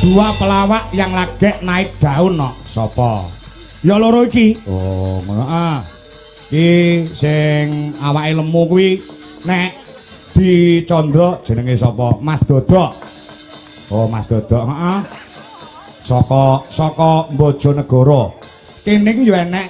Dua pelawak yang lagi naik daun no. Sopo? Ya loro iki. Oh, ngono ah. Iki sing awake lemu kuwi nek dicandra jenenge sapa? Mas Dodok. Oh, Mas Dodok, heeh. Saka Bojonegoro. Kene iki ya enek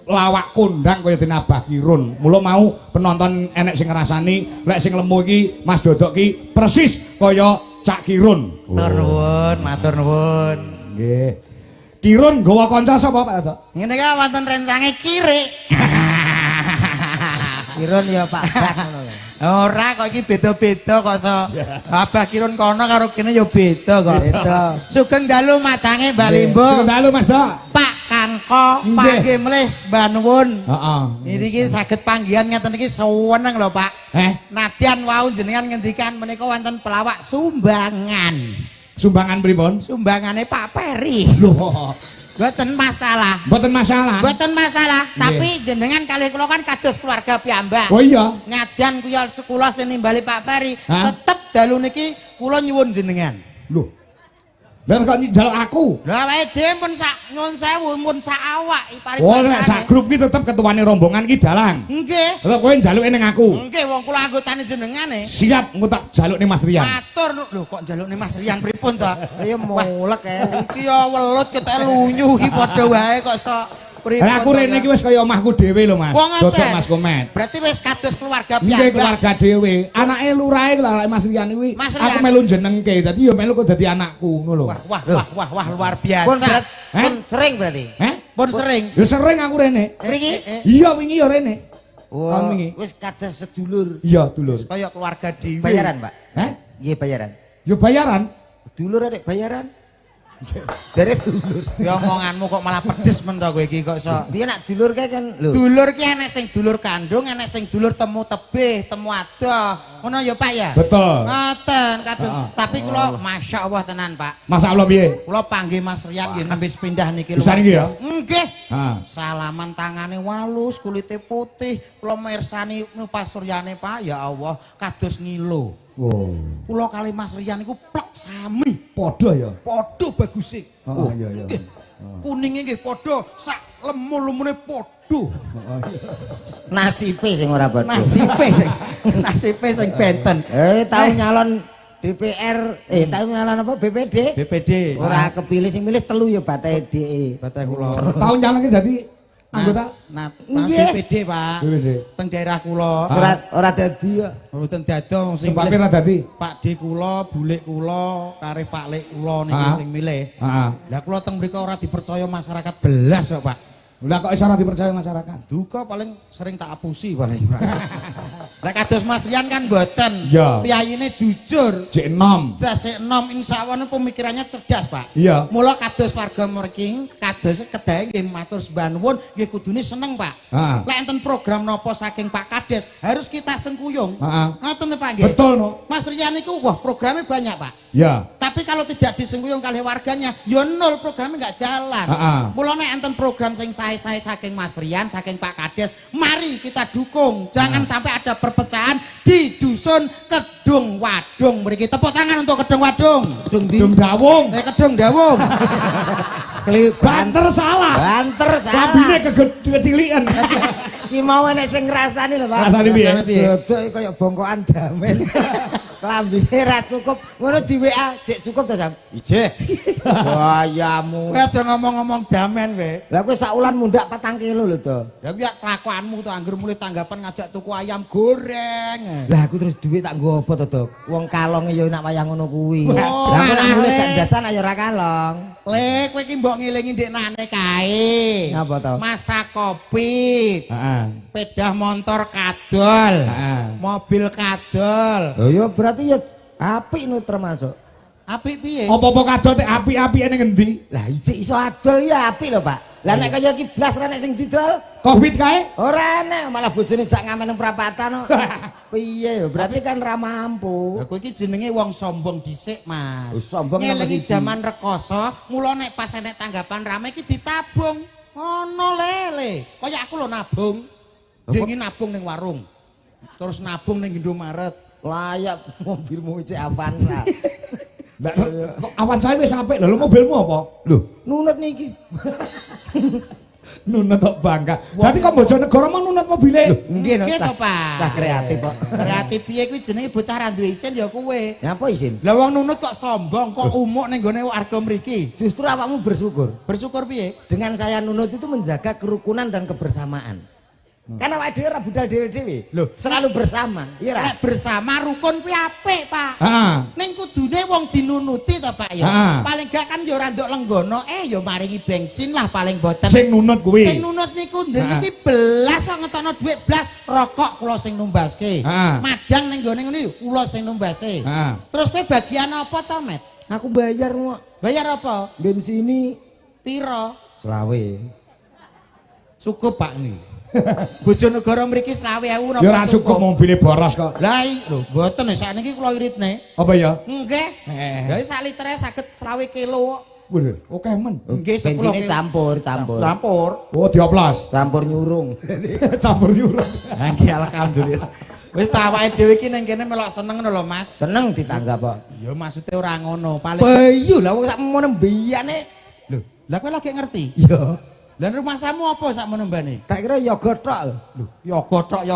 lawak kondang kaya dene Abah Kirun. Mula mau penonton enek sing ngrasani lek sing lemu iki Mas Dodok iki persis kaya Cak Kirun. Matur nuwun, matur nuwun. Nggih. Kirun nggawa kanca sapa Pak Dodok? Ngene ka wonten rencange kirik. Kirun ya Pak Bak ngono lho. Ora kok iki beda-beda kok so. Abah Kirun kono karo kene ya beda kok. Beda. Sugeng dalu macange Mbak Limbo. Sugeng dalu Mas Dok. Pak Kangko, panggih melih Mbah Nuwun. Heeh. Niki saged panggihan ngeten iki seneng lho Pak. Nadyan wau jenengan ngendikan menika wonten pelawak sumbangan. Sumbangan pripun? Sumbangane Pak Peri. Loh, Mboten masalah. mboten masalah. Mboten masalah, tapi jenengan kalih kula kan kados keluarga piyambak. Oh iya. Nyadyan kula sing nimbali Pak Peri, Hah? tetep dalu niki kula nyuwun jenengan. Loh. Lah kok njaluk aku? Lah awake dhewe pun sak nyuwun sewu, pun sak awak ipari Oh, nek sak grup ki tetep ketuane rombongan ki dalang. Nggih. Lah kowe njaluke ning aku. Nggih, wong kula anggotane jenengane. Siap engko tak jaluk ning Mas Rian. Matur lho kok njalukne Mas Rian pripun to? Ya mulek ya. Iki ya welut ketek lunyu iki padha wae kok sok pripun. Lah aku rene iki wis kaya omahku dhewe lho Mas. Wong ngoten. Dodok Mas Komet. Berarti wis kados keluarga Nggih piyambak. keluarga dhewe. Anake lurahe lho Mas Rian kuwi. Mas Rian. Aku melu jenengke. Dadi ya melu kok dadi anakku ngono lho. Wah luar biasa. Pun sering berarti. Pun sering. Ya sering aku rene. Mriki Iya wingi ya rene. wah wingi. wis kados sedulur. Iya, dulur. Kaya keluarga dhewe. Bayaran, Pak. Hah? Nggih bayaran. Ya bayaran. Dulur adek bayaran. Dari dulur. Ya omonganmu kok malah pedes men to kowe iki kok iso. Dia nak dulur kae kan lho. Dulur ki enek sing dulur kandung, enek sing dulur temu tebih, temu adoh. Ngono ya Pak ya? Betul. Ngoten kados. Heeh. Tapi kula masyaallah tenan Pak. Masa Allah piye? Kula panggih Mas Rian nggih nembe pindah niki Bisa niki ya? Nggih. Ha. Salaman tangane walus, kulite putih, kula mirsani Pak Suryane Pak, ya Allah, kados ngilo. Oh. Kula kali Mas Rian niku plek sami. Padha ya. Padha baguse. Oh, iya iya. Nggih. Kuninge nggih padha, sak lemu-lemune padha. Nasibe sing ora padha. Nasibe sing benten. Tau nyalon DPR, tau nyalon apa BPD? BPD. Ora kepilih sing milih telu ya batahe DE. Batah kula. Tahun nyalon ki dadi anggota Nah, Nggih. BPD Pak. BPD. Teng daerah kula. Surat ora dadi ya. Mboten dadong sing Sebabnya ra dadi. Pak D kula, bulik kula, kare Pak Lek kula niki Ah. sing milih. Heeh. Lah kula teng mriko ora dipercaya masyarakat belas kok, Pak. Lah kok iso ora dipercaya masyarakat? Duka paling sering tak apusi paling. Lah kados Mas Rian kan mboten. Iya. Piyayine jujur. Jek enom. Cerdas enom insyaallah pemikirannya cerdas, Pak. Iya. Mula kados warga mriki kados kedahe nggih matur sembah nuwun nggih kudune seneng, Pak. Heeh. Lek enten program napa saking Pak Kades harus kita sengkuyung. Heeh. Ngoten Pak nggih. Betul no. Mas Rian niku wah programnya banyak, Pak. Ya. Tapi kalau tidak disengkuyung kali warganya, ya nol, programnya nggak jalan. Mula nek enten program sing sae-sae saking Mas Rian, saking Pak Kades, mari kita dukung. Jangan sampai ada perpecahan di dusun Kedung Wadung. Mriki tepuk tangan untuk Kedung Wadung. Kedung Dawung. Kedung Dawung. Banter salah. Banter Kabine salah. kecilikan. Ki mau enek sing ngrasani lho, Pak. Rasane piye? Dodok kaya bongkokan damen. Klambine ra cukup. Ngono di WA, "Cek cukup to, Sam?" "Ijeh." Wayamu. Kowe aja ngomong-ngomong damen kowe. Lah kowe sak wulan mundak 4 kilo lho to. Ya kuwi kelakuanmu to anggur mulai tanggapan ngajak tuku ayam goreng. Lah aku terus duit tak nggo apa to, Dok? Wong kalonge ya nak wayang ngono kuwi. Oh, Lah aku alah, mulai Le. gak dasan ayo ora kalong. Le, kowe iki mbok ngelingi ndeknane kae. Ngapa to? Masak kopi. Heeh. Sepeda motor kadol, Heeh. mobil kadol. Oh ya berarti ya apik no termasuk. Apik piye? Apa-apa kadol tek api-apike ning endi? Lah ijik iso adol ya apik lho, Pak. Lah nek kaya iki blas ra nek sing didol, Covid kae? ora enek malah bojone jak ngamen nang prapatan no. Piye ya berarti kan ra mampu. Lah kowe iki jenenge wong sombong dhisik, Mas. Oh, sombong nomor Ngelingi siji. jaman rekoso, mula nek pas enek tanggapan rame iki ditabung. Ono lele. Kaya aku lho nabung. Dingi nabung ning warung. Terus nabung ning Indomaret. Layak mobilmu cek Avanza. Lah kok awan saya wis apik lho mobilmu apa? Lho, nunut niki. Nunut kok bangga. Dadi kok Bojonegoro mau nunut mobile. Nggih no. Nggih to, Pak. Cah kreatif kok. Kreatif piye kuwi jenenge bocah ra duwe isin ya kowe. Nyapa isin? Lah wong nunut kok sombong, kok umuk ning gone warga mriki. Justru awakmu bersyukur. Bersyukur piye? Dengan saya nunut itu menjaga kerukunan dan kebersamaan. Karena awake dhewe ora budal dhewe-dhewe. Loh, selalu bersama. Iya ra? Nek bersama rukun kuwi apik, Pak. Heeh. Ning kudune wong dinunuti to, Pak ya. Ha. Paling gak kan ya ora nduk lenggono, ya maringi bensin lah paling boten. Sing nunut kuwi. Sing nunut niku ndek iki belas kok ngetokno dhuwit blas, rokok kula sing numbaske. Ha. Madang ning gone ngene kula sing numbaske. Ha. Terus kowe bagian apa to, Met? Aku bayar kok. Bayar apa? Bensini Piro? selawe. Cukup, Pak nih. Bojonegoro mriki 20.000 napa Ya ora cukup mobilnya boros kok. Lah lho, mboten sakniki kula iritne. Apa ya? Nggih. Lah sak litere saged 20 kilo kok. Waduh, oke men. Nggih, 10 Bensinnya kilo. campur. Campur. Oh, dioplos. Campur nyurung. Campur nyurung. Nggih, alhamdulillah. Wis tak awake dhewe iki ning kene melok seneng ngono lho, Mas. Seneng ditanggap kok. Ya maksude ora ngono, paling. Bayu lah wong sak mono mbiyane. Lho, lah kowe lagi ngerti? Iya. Lah rumah samu apa sak menembane? Tak kira ya gothok lho. Lho, ya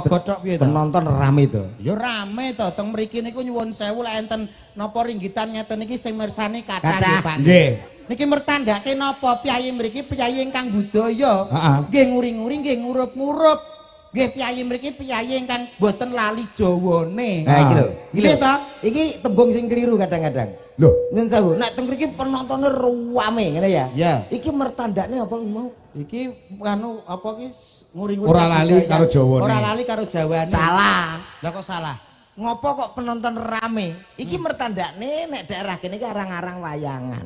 godhok piye to? Penonton rame to. Ya rame to, teng mriki niku nyuwun sewu lek enten napa ringgitan ngeten iki sing mirsani kathah Kathah. nggih, Pak. Nggih. Niki mertandake napa piyayi mriki piyayi ingkang budaya. Heeh. Nggih nguri-nguri nggih ngurup-ngurup. Nggih piyayi mriki piyayi ingkang boten lali Jawane. Nah iki lho. Nggih to? Iki tembung sing keliru kadang-kadang. Loh, Nyun sewu, nek teng mriki penontonnya ruame ngene ya. Ya. Iki mertandakne apa mau? Iki anu apa ki nguri-nguri Ora lali karo Jawane. Ora lali karo Jawane. Salah. Lah kok salah? Ngopo kok penonton rame? Iki mertandakne nek daerah kene iki arang-arang wayangan.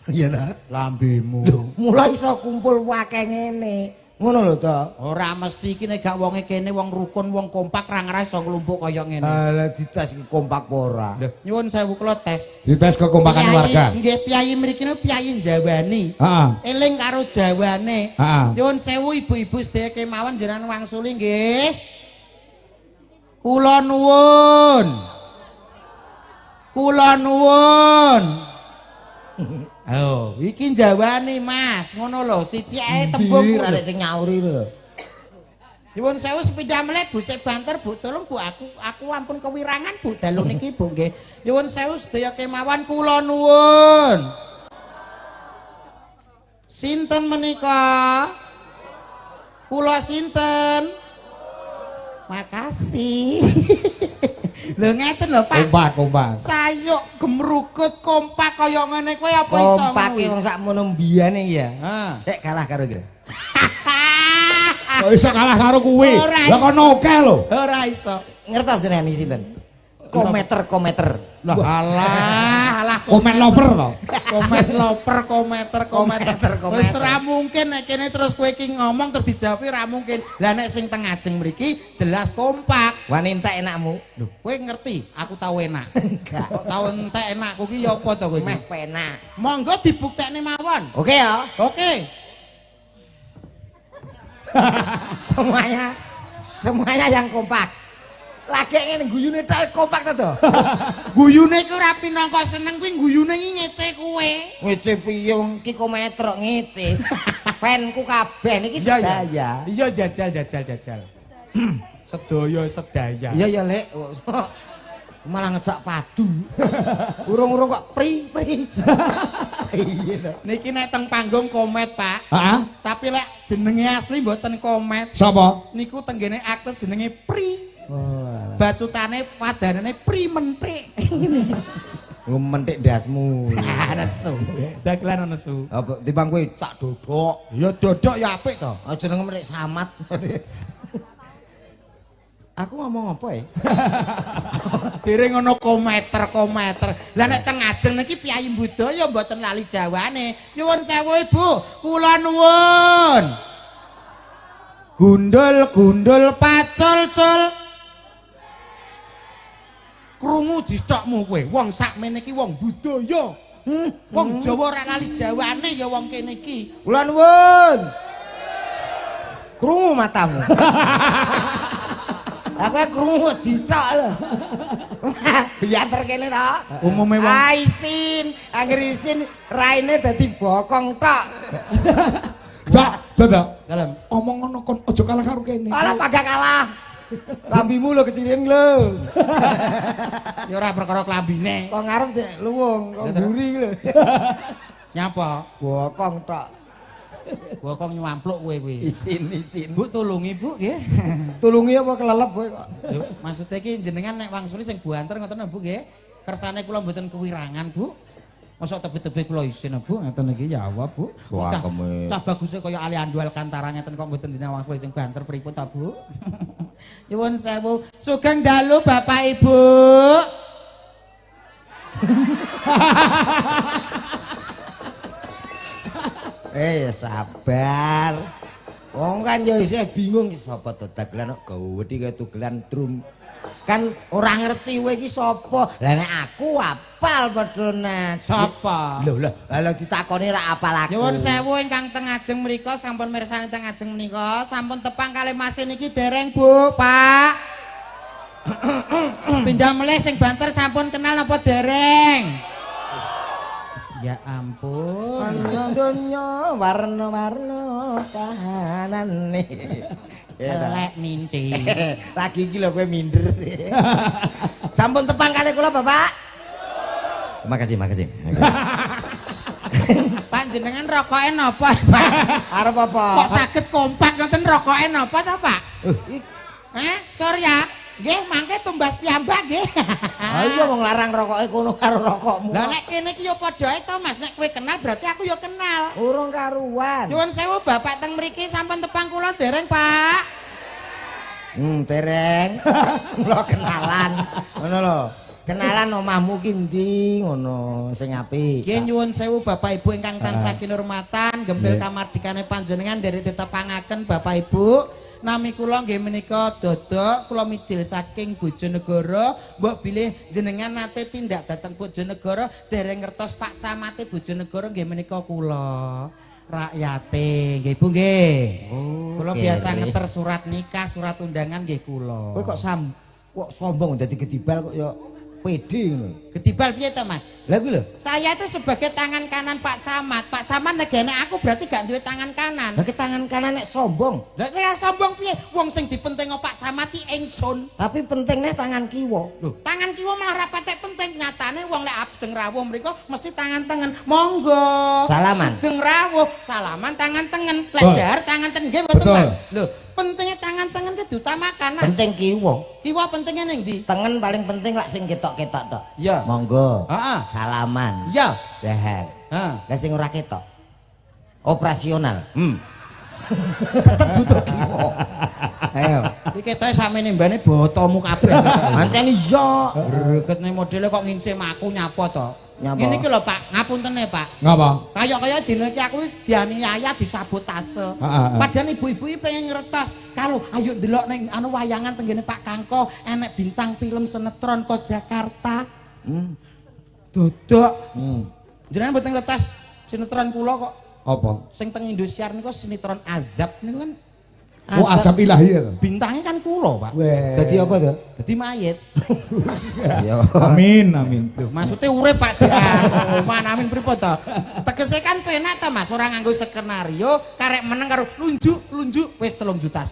Iya nah. Lambemu. Mulai iso kumpul wakeh ngene. Ngono lho to. Ora mesti iki nek gak wonge kene wong rukun, wong kompak ra ngarah iso nglumpuk kaya ngene. Lah dites iki kompak apa ora? Lho, nyuwun sewu kula tes. dites kekompakan Piyayi- warga. Nggih, piyayi mriki niku piyayi Jawani. Heeh. Eling karo Jawane. Heeh. Nyuwun sewu ibu-ibu sedaya kemawon jenengan wangsuli nggih. Kula nuwun. Kula nuwun. Oh, iki Jawani, Mas. Ngono lho, sithik ae tembung. Tembung arek sing nyauri lho. Nyuwun sewu sepeda meleh Bu sik banter Bu, tolong Bu aku ampun kewirangan Bu dalu niki Bu nggih. Nyuwun sewu sedaya kemawon kula nuwun. Sinten menika? Kula sinten? Makasih. Lho ngeten lho Pak. Kompak. Sayuk gemrukut kompak kaya ngene kowe apa iso? Kompake wong sak mono mbiyane ya. Heeh. Sik kalah karo kira. Kok iso kalah karo kuwi? Ora Lah kok noke lho. Ora iso. Ngertos jenengan iki sinten? Kometer. Lah alah Komen lover to. kometer. Kometer. Wis ora mungkin nek kene terus kowe iki ngomong terus dijawab ora mungkin. Lah nek sing teng ajeng mriki jelas kompak. Wani entek enakmu. Lho, kowe ngerti aku tau enak. Enggak. Kok tau entek enakku ki ya apa to kowe iki? Meh penak. Monggo dibuktekne mawon. Oke ya. Oke. Semuanya yang kompak. Lagi ngene guyune tok kompak to. Guyune iku ora pinangka seneng kuwi guyune iki ngece kowe. Ngece piye wong iki kometer ngece. Fanku kabeh niki sedaya. Iya jajal. Sedaya. Iya ya Lek. Malah ngejak padu. Urung-urung kok pri. Iya to. Niki nek teng panggung komet, Pak. Heeh. Tapi lek jenenge asli mboten komet. Sapa? Niku tenggene aktor jenenge Pri. Oh. Bacutane padanane Pri mentik. Ngementik dasmu. Nesu. Dagelan nesu. Apa timbang kowe cak dodok. Ya dodok ya apik to. Aja jenenge mentik samat. Aku ngomong apa ya? Sire ngono kometer. Lah nek teng ajeng niki piyayi budaya mboten lali Jawane. Nyuwun sewu Ibu, kula nuwun. Gundul pacul-cul. Krungu dithokmu kowe, wong sakmene iki wong budaya. Wong Jawa ora lali Jawane ya wong kene iki. Kula nuwun. Krungu matamu. Aku krungu jitok lho. Biantar kene to. Umume wong Isin, angger isin raine dadi bokong tok. Dak, dadak. Dalem. Omong ngono kon aja kalah karo kene. Alah pagak kalah. Lambimu lho kecilin lho. Ya ora perkara klambine. Kok ngarep cek luwung, kok mburi lho. Nyapa? Bokong tok. Bokong nyampluk kowe kuwi. Isin. Bu tulungi Bu nggih. Tulungi apa kelelep kowe kok. Lho, maksudnya iki jenengan nek wangsuli sing buanter ngoten Bu nggih. Kersane kula mboten kewirangan Bu. Mosok tebe-tebe kula isin Bu ngoten iki ya Allah Bu. Cah baguse kaya Ali Andual Kantara ngeten kok mboten dina wangsuli sing banter pripun ta Bu? Nyuwun sewu. Sugeng dalu Bapak Ibu. Sabar. Wong kan ya isih bingung sapa tedagelan kok gawedi kaya tugelan drum. Kan ora ngerti kowe iki sapa. Lah nek aku apal padha Sapa? Lho ditakoni ra apal aku. Nyuwun sewu ingkang teng ajeng mriku sampun mirsani teng ajeng menika sampun tepang kalih Mas niki dereng Bu, Pak. Pindah melih sing banter sampun kenal napa dereng? Ya ampun. Donya warna-warna kahanane. Elek minti. Lagi iki lho kowe minder. Sampun tepang kalih kula, Bapak. Makasih. Pak jenengan rokoke napa, Pak? Arep apa? Kok saged kompak ngoten rokoke napa ta, Pak? Sorry ya. Nggih, mangke tumbas piyambak nggih. Ayo wong larang rokoke kono karo rokokmu. Lah nek kene iki ya padha ae to, Mas. Nek kowe kenal berarti aku ya kenal. Urung karuan. Nyuwun sewu Bapak teng mriki sampun tepang kula dereng, Pak. Tereng. Kula kenalan. Ngono lho. Kenalan omahmu ki ndi ngono sing apik. Nggih nyuwun sewu Bapak Ibu ingkang tansah kinurmatan, gembel kamardikane panjenengan derek ditepangaken Bapak Ibu. Nami kula nggih menika Dodok, kula mijil saking Bojonegoro. Mbok bilih jenengan nate tindak dhateng Bojonegoro dereng ngertos Pak Camate Bojonegoro nggih menika kula. Rakyate nggih Bu nggih. Kula biasa ngeter surat nikah, surat undangan nggih kula. Kowe kok sombong dadi gedibal kok ya pede ngono. Gedibal piye to, Mas? Lah kuwi lho. Saya itu sebagai tangan kanan Pak Camat. Pak Camat negene aku berarti gak duwe tangan kanan. Lah ke tangan kanan nek sombong. Lah kaya sombong piye? Wong sing dipentingno Pak Camat iki ingsun. Tapi pentingnya tangan kiwa. Lho, tangan kiwa malah ra patek penting. Nyatane wong lek ajeng rawuh mriku mesti tangan tengen. Monggo. Salaman. Sugeng rawuh, salaman tangan tengen. Lek dahar tangan tengen nggih mboten, Pak. Lho, pentingnya tangan tengen ki diutamakan, Mas. Penting kiwa. Kiwa pentingnya ning ndi? Tengen paling penting lak sing ketok-ketok tok. Iya. Monggo. Heeh. Salaman. Iya. Dahar. Heeh. Lah sing ora ketok. Operasional. Tetep butuh kiwa. Ayo. Iki ketoke samene mbane botomu kabeh. Ancen iya. Gregetne modele kok ngincim aku nyapa to? Nyapa? Ngene iki lho, Pak. Ngapuntene, Pak. Ngapa? Kaya dina iki aku dianiaya disabotase. Padahal ibu-ibu iki pengen ngertos kalau ayo ndelok ning anu wayangan tenggene Pak Kangko enek bintang film sinetron kok Jakarta. Dodok. Jenengan mboten ngertos sinetron kula kok. Apa? Sing teng Indosiar niku sinetron Azab niku kan. Oh asap ilahi ya. Bintangnya kan kula, Pak. Dadi apa to? Dadi mayit. Ya. Amin. Loh, maksudnya urip Pak Jiran. Mana amin pripun to? Tegese kan penak ta Mas, ora nganggo skenario, karek meneng karo lunjuk wis 3,5 juta.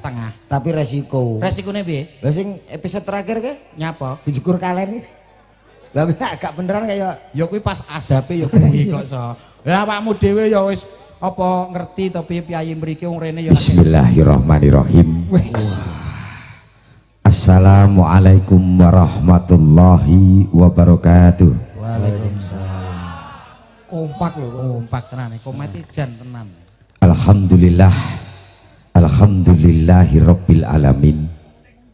Tapi resiko. Resikone piye? Lah sing episode terakhir ke Nyapa? dicukur kalen. Lah agak beneran kayak Ya kuwi pas azabe ya kuwi kok so. Lah awakmu dhewe ya wis apa ngerti to piye piyayi mriki wong rene ya. Bismillahirrahmanirrahim. Assalamualaikum warahmatullahi wabarakatuh. Waalaikumsalam. Kompak lho. Kompak tenan, komati jan tenan. Alhamdulillah. Alhamdulillahi rabbil alamin.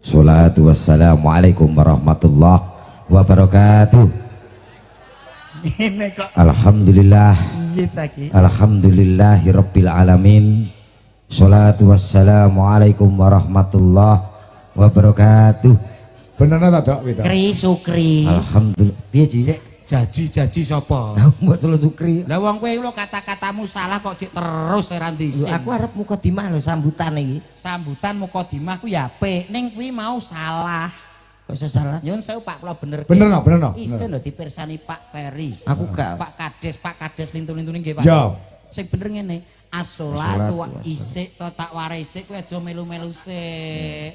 Salatu wassalamualaikum warahmatullahi wabarakatuh. Ini kok Alhamdulillah. iya saiki. Alhamdulillahi rabbil alamin. Salatu wassalamualaikum warahmatullahi wabarakatuh. Beneran ta, Dok? Kri Sukri. Alhamdulillah. Piye, Ci? Jaji sapa? Lah mbok Solo Sukri. Lah wong kowe lho kata-katamu salah kok cik terus ora Lho ndising. aku arep mukadimah lho sambutan iki. Sambutan mukadimah ku ya apik, ning kuwi mau salah. Kok iso salah? Nyuwun sewu Pak kula bener. Bener no, bener no. Isin lho dipirsani Pak Ferry. Aku gak. Pak Kades lintu-lintune nggih Pak. Ya. Sing bener ngene. As-sholatu isik to tak ware isik kowe aja melu-melu sik.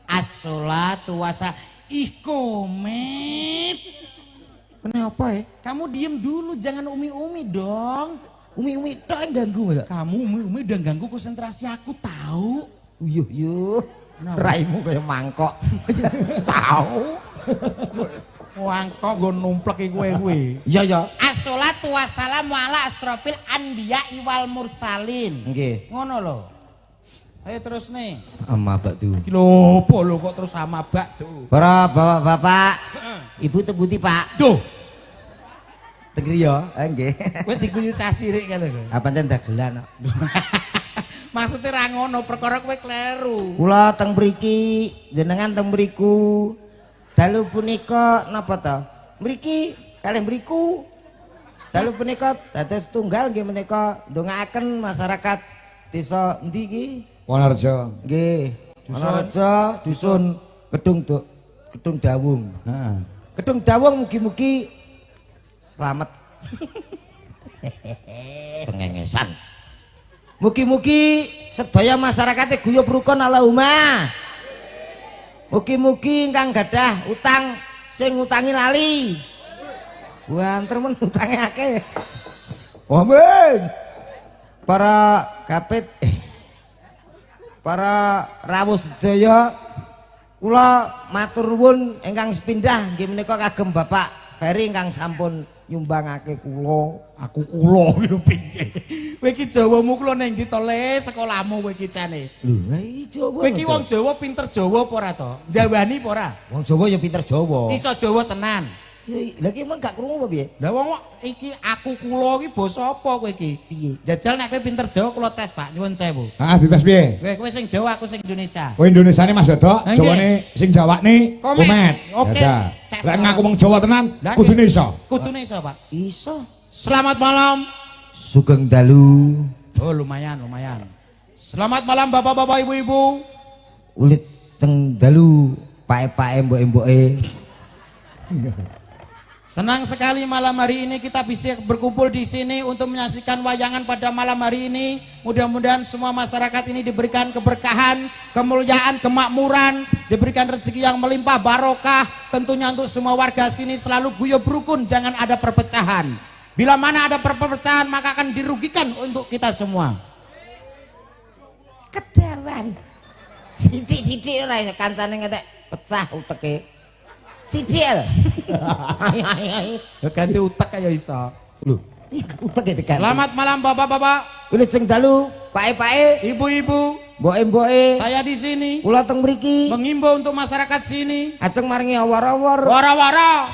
As-sholatu wasa iku met. Kenapa ya? Kamu diem dulu jangan umi-umi dong. Umi-umi tok yang ganggu ya? Kamu umi-umi udah ganggu konsentrasi aku tahu. Yuh. Raimu kayak mangkok. Tahu. Wangkok nggo numpleki kowe. Iya. As-sholatu wassalamu ala asrofil anbiya'i wal mursalin. Nggih. Ngono lho. Ayo terus nih. Ama baktu. Iki lho, apa lho kok terus sama baktu. Para bapak-bapak, ibu tebuti Pak. Duh, Tegri ya, nggih. kowe diguyu cah cilik kan lho. Apa pancen dagelan. Maksudnya ra ngono, perkara kowe kleru. Kula teng mriki, jenengan teng mriku. Dalu punika napa to? Mriki kalih mriku. Dalu punika dados tunggal nggih menika ndongaaken masyarakat desa endi iki? Wonorejo. Nggih. Wonorejo dusun Kedung Dawung. Heeh. Kedung Dawung mugi-mugi selamat. Cengengesan. Mugi-mugi sedaya masyarakate guyub rukun Allahumma. Mugi-mugi ingkang gadah utang sing ngutangi lali. Wanter men utange akeh. Amin. Para kapit para rawuh sedaya kula matur nuwun ingkang sepindah nggih menika kagem Bapak Ferry ingkang sampun nyumbangake kula. Aku kula iki piye? Kowe iki Jawamu kula ning ndi to Le sekolahmu kowe iki jane? Lho, lah iki Jawa. Kowe iki wong Jawa pinter Jawa apa ora to? Jawani apa ora? Wong Jawa ya pinter Jawa. Iso Jawa tenan. Lah iki men gak krungu apa piye? Lah wong iki aku kula iki basa apa kowe iki? Piye? Jajal nek kowe pinter Jawa kula tes Pak, nyuwun sewu. Ah, dites piye? Kowe sing Jawa aku sing Indonesia. Kowe Indonesiane Mas Dodok, Nggih. Jawane sing Jawane Komet. Komet. Oke. Dadah. Cek Lek sekolah. ngaku wong Jawa tenan, Lah, kudune iso. Kudune iso Pak. Iso. Selamat malam. Sugeng dalu. Oh lumayan. Selamat malam bapak-bapak ibu-ibu. Ulit teng dalu pae-pae mbok-mboke. Senang sekali malam hari ini kita bisa berkumpul di sini untuk menyaksikan wayangan pada malam hari ini. Mudah-mudahan semua masyarakat ini diberikan keberkahan, kemuliaan, kemakmuran, diberikan rezeki yang melimpah barokah. Tentunya untuk semua warga sini selalu guyub rukun, jangan ada perpecahan. Bila mana ada perpecahan maka akan dirugikan untuk kita semua. Kedawan. Sithik-sithik ora kancane ngetek pecah uteke. Sithik. Ayo. Ya ganti utek ya iso. Lho, uteke tekan. Selamat malam bapak-bapak, Ulit sing dalu pae-pae ibu-ibu. mboke-mboke. Saya di sini Kula teng mriki mengimbau untuk masyarakat sini. ajeng maringi awar-awar. Wara-wara.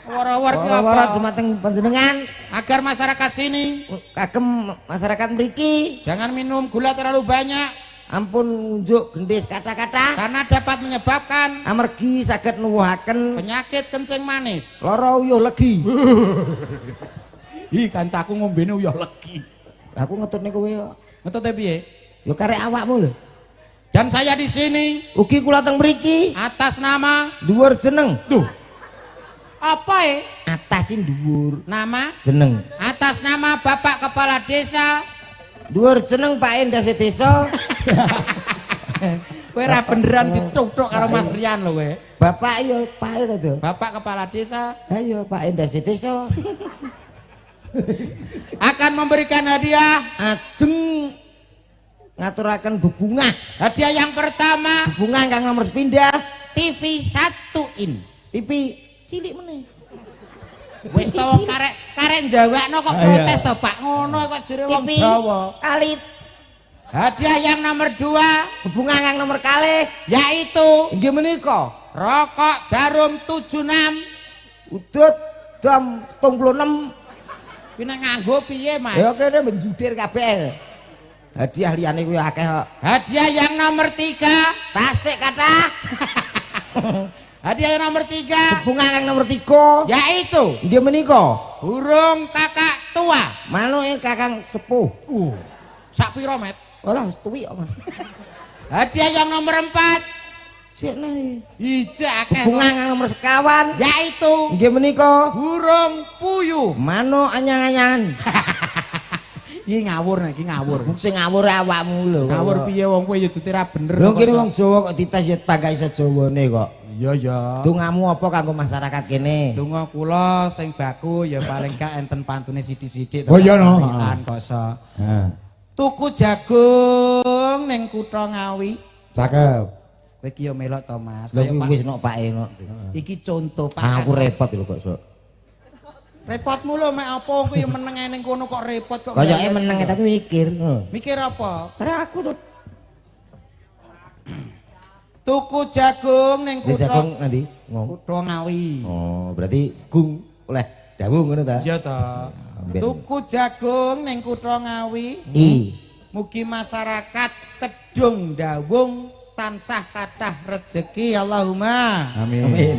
Wara-wara ki Awar-awar apa? dumateng panjenengan Agar masyarakat sini kagem masyarakat mriki jangan minum gula terlalu banyak ampun ngunjuk gendis kata-kata karena dapat menyebabkan amargi saged nuwuhaken penyakit kencing manis. lara uyuh legi. Hi kancaku ngombene uyuh legi. Aku ngetutne kowe kok. Ngetute piye? Ya karek awakmu lho. Dan saya di sini Ugi kula teng mriki atas nama dhuwur jeneng. tuh. Apa Atasin dhuwur Nama jeneng. atas nama Bapak Kepala Desa. Dhuwur jeneng Pak Endah Desa. Kowe ra beneran dituk-tuk karo Mas Rian lho kowe. Bapak ya Pak to. Bapak Kepala Desa Ayo Pak Endah Desa. akan memberikan hadiah. Ajeng ngaturaken bebungah. Hadiah yang pertama Bebungah ingkang nomor sepindah TV 1 in. TV cilik meneh. Wis to wong karek njawakno kok protes to Pak. Ngono kok jere wong TV Jawa. kalit. Hadiah yang nomor 2 Bebungah ingkang nomor kalih yaitu inggih menika rokok jarum 76. udut dam 36. Kuwi nek nganggo piye Mas? Ya kene menjudir kabeh. Hadiah liyane kuwi akeh kok. Hadiah yang nomor 3 Tasik kathah. hadiah yang nomor 3 Bebungah ingkang nomor 3 yaitu inggih menika burung kakak tua. manuke Kakang Sepuh. Sak piro Met? Ora wis tuwik kok. Hadiah yang nomor 4 Sik nae. Ija akeh. Bunga nomor sekawan. Yaitu Nggih menika burung puyuh. manuk anyang-anyangan. Iki ngawur nek iki ngawur. Sing ngawur awakmu lho. Ngawur piye wong kowe ya dite ra bener. Lho kene wong Jawa kok dites ya pagak iso Jawane kok. Iya ya. Dongamu apa kanggo masyarakat kene? Donga kula sing baku ya paling gak enten pantune sithik-sithik. Oh iya no. Koso. Heeh. Tuku jagung ning Kutha Ngawi. Cakep. Kowe iki ya melok to, Mas. Lho Kaya Pak. wis nok pake nok. Iki contoh Pak. Aku repot lho kok sok. Repotmu lho mek apa kowe ya meneng ning kono kok repot kok. Kayake meneng tapi mikir. Mikir apa? Karena aku tuh Tuku jagung ning di jagung nanti Kutha Ngawi. Oh, berarti gung oleh dawung ngono ta? Iya ta. Tuku jagung ning Kutha Ngawi. I. Mugi masyarakat kedung dawung tansah kathah rejeki Allahumma. Amin. Amin.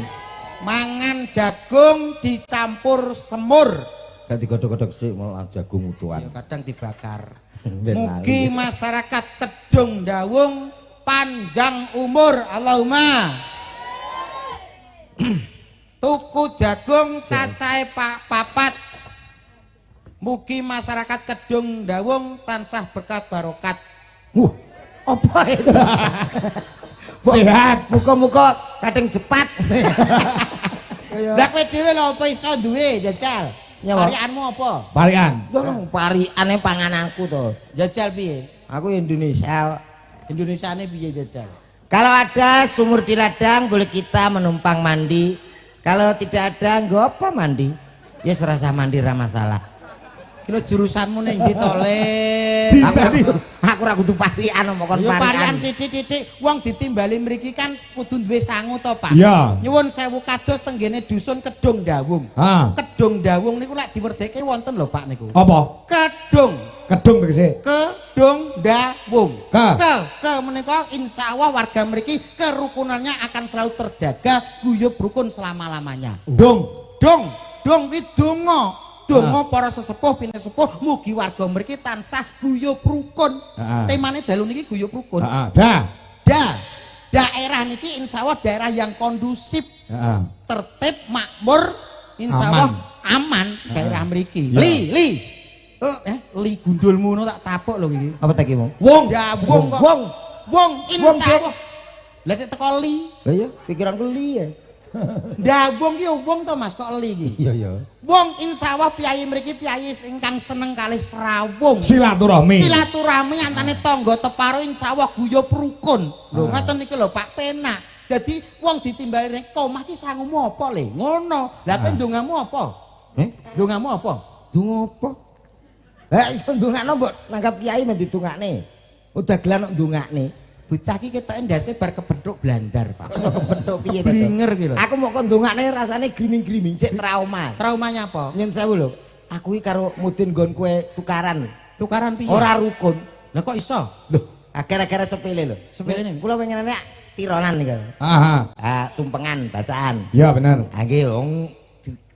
Mangan jagung dicampur semur. Kan digodhog-godhog sik malah jagung utuhan. Ya kadang dibakar. Ben Mugi lali. masyarakat kedung dawung panjang umur Allahumma. Tuku jagung cacahe papat. Mugi masyarakat kedung dawung tansah berkat barokat. Apa itu? Sehat. Muka-muka kadang cepat. Lah kowe dhewe lho apa iso duwe jajal? Nyawa. Parianmu apa? Parian. Dong pariane pangananku to. Jajal piye? Aku Indonesia. Indonesiane piye jajal? Kalau ada sumur di ladang boleh kita menumpang mandi. Kalau tidak ada nggo apa mandi? Ya serasa mandi ra masalah. Kilo jurusanmu ning ndi to, Le? Aku ra kudu parian omong kon Ya parian parian. titik-titik wong ditimbali mriki kan kudu duwe sangu to, Pak. Iya. Nyuwun sewu kados tenggene dusun Kedung Dawung. Ah. Kedung Dawung niku lek diwerdeke wonten lho, Pak niku. Apa? Kedung Kedung tegese. Kedung Dawung. Ke. Ke menika insyaallah warga mriki kerukunannya akan selalu terjaga, guyub rukun selama-lamanya. Dong. Dong kuwi donga. Donga para sesepuh pinesepuh mugi warga mriki tansah guyub rukun. Heeh. Temane dalu niki guyub rukun. Heeh. Dah. Daerah niki insyaallah daerah yang kondusif, Heeh. tertib, makmur, insyaallah aman daerah mriki. Ya. Li gundulmu no tak tapuk lho iki. Apa tak ki mau? Wong. Ya wong kok. Wong. Wong insyaallah. Lah nek teko li, Lah iya, pikiranku li ya. ndawung ki wong to Mas kok li iki. Iya iya. Wong insyaallah piyai mriki piyai ingkang seneng kalih serawung. Silaturahmi. Silaturahmi antane tangga teparo insyaallah guyub rukun. Lho ngoten niki lho Pak penak. Dadi wong ditimbali nek omah ki sangumu apa le? Ngono. Lah kowe ndongamu apa? Ndongamu apa? Donga apa? Lah iso ndongakno mbok nangkap kiai men didongakne. Udah gelan kok ndongakne. Bocah ki ketoke ndase bar kebentuk blandar, Pak. Bentuk piye to? Blinger ki lho. Aku mau kon ndongakne rasane griming-griming cek trauma. Traumanya apa? Nyun sewu lho. Aku iki karo mudin nggon kowe tukaran. Tukaran piye? Ora rukun. Lah kok iso? Loh, akhir-akhir sepele lho. Sepele. Kula pengen nek tironan iki. Aha. Ah, tumpengan bacaan. Ya bener. Ah nggih wong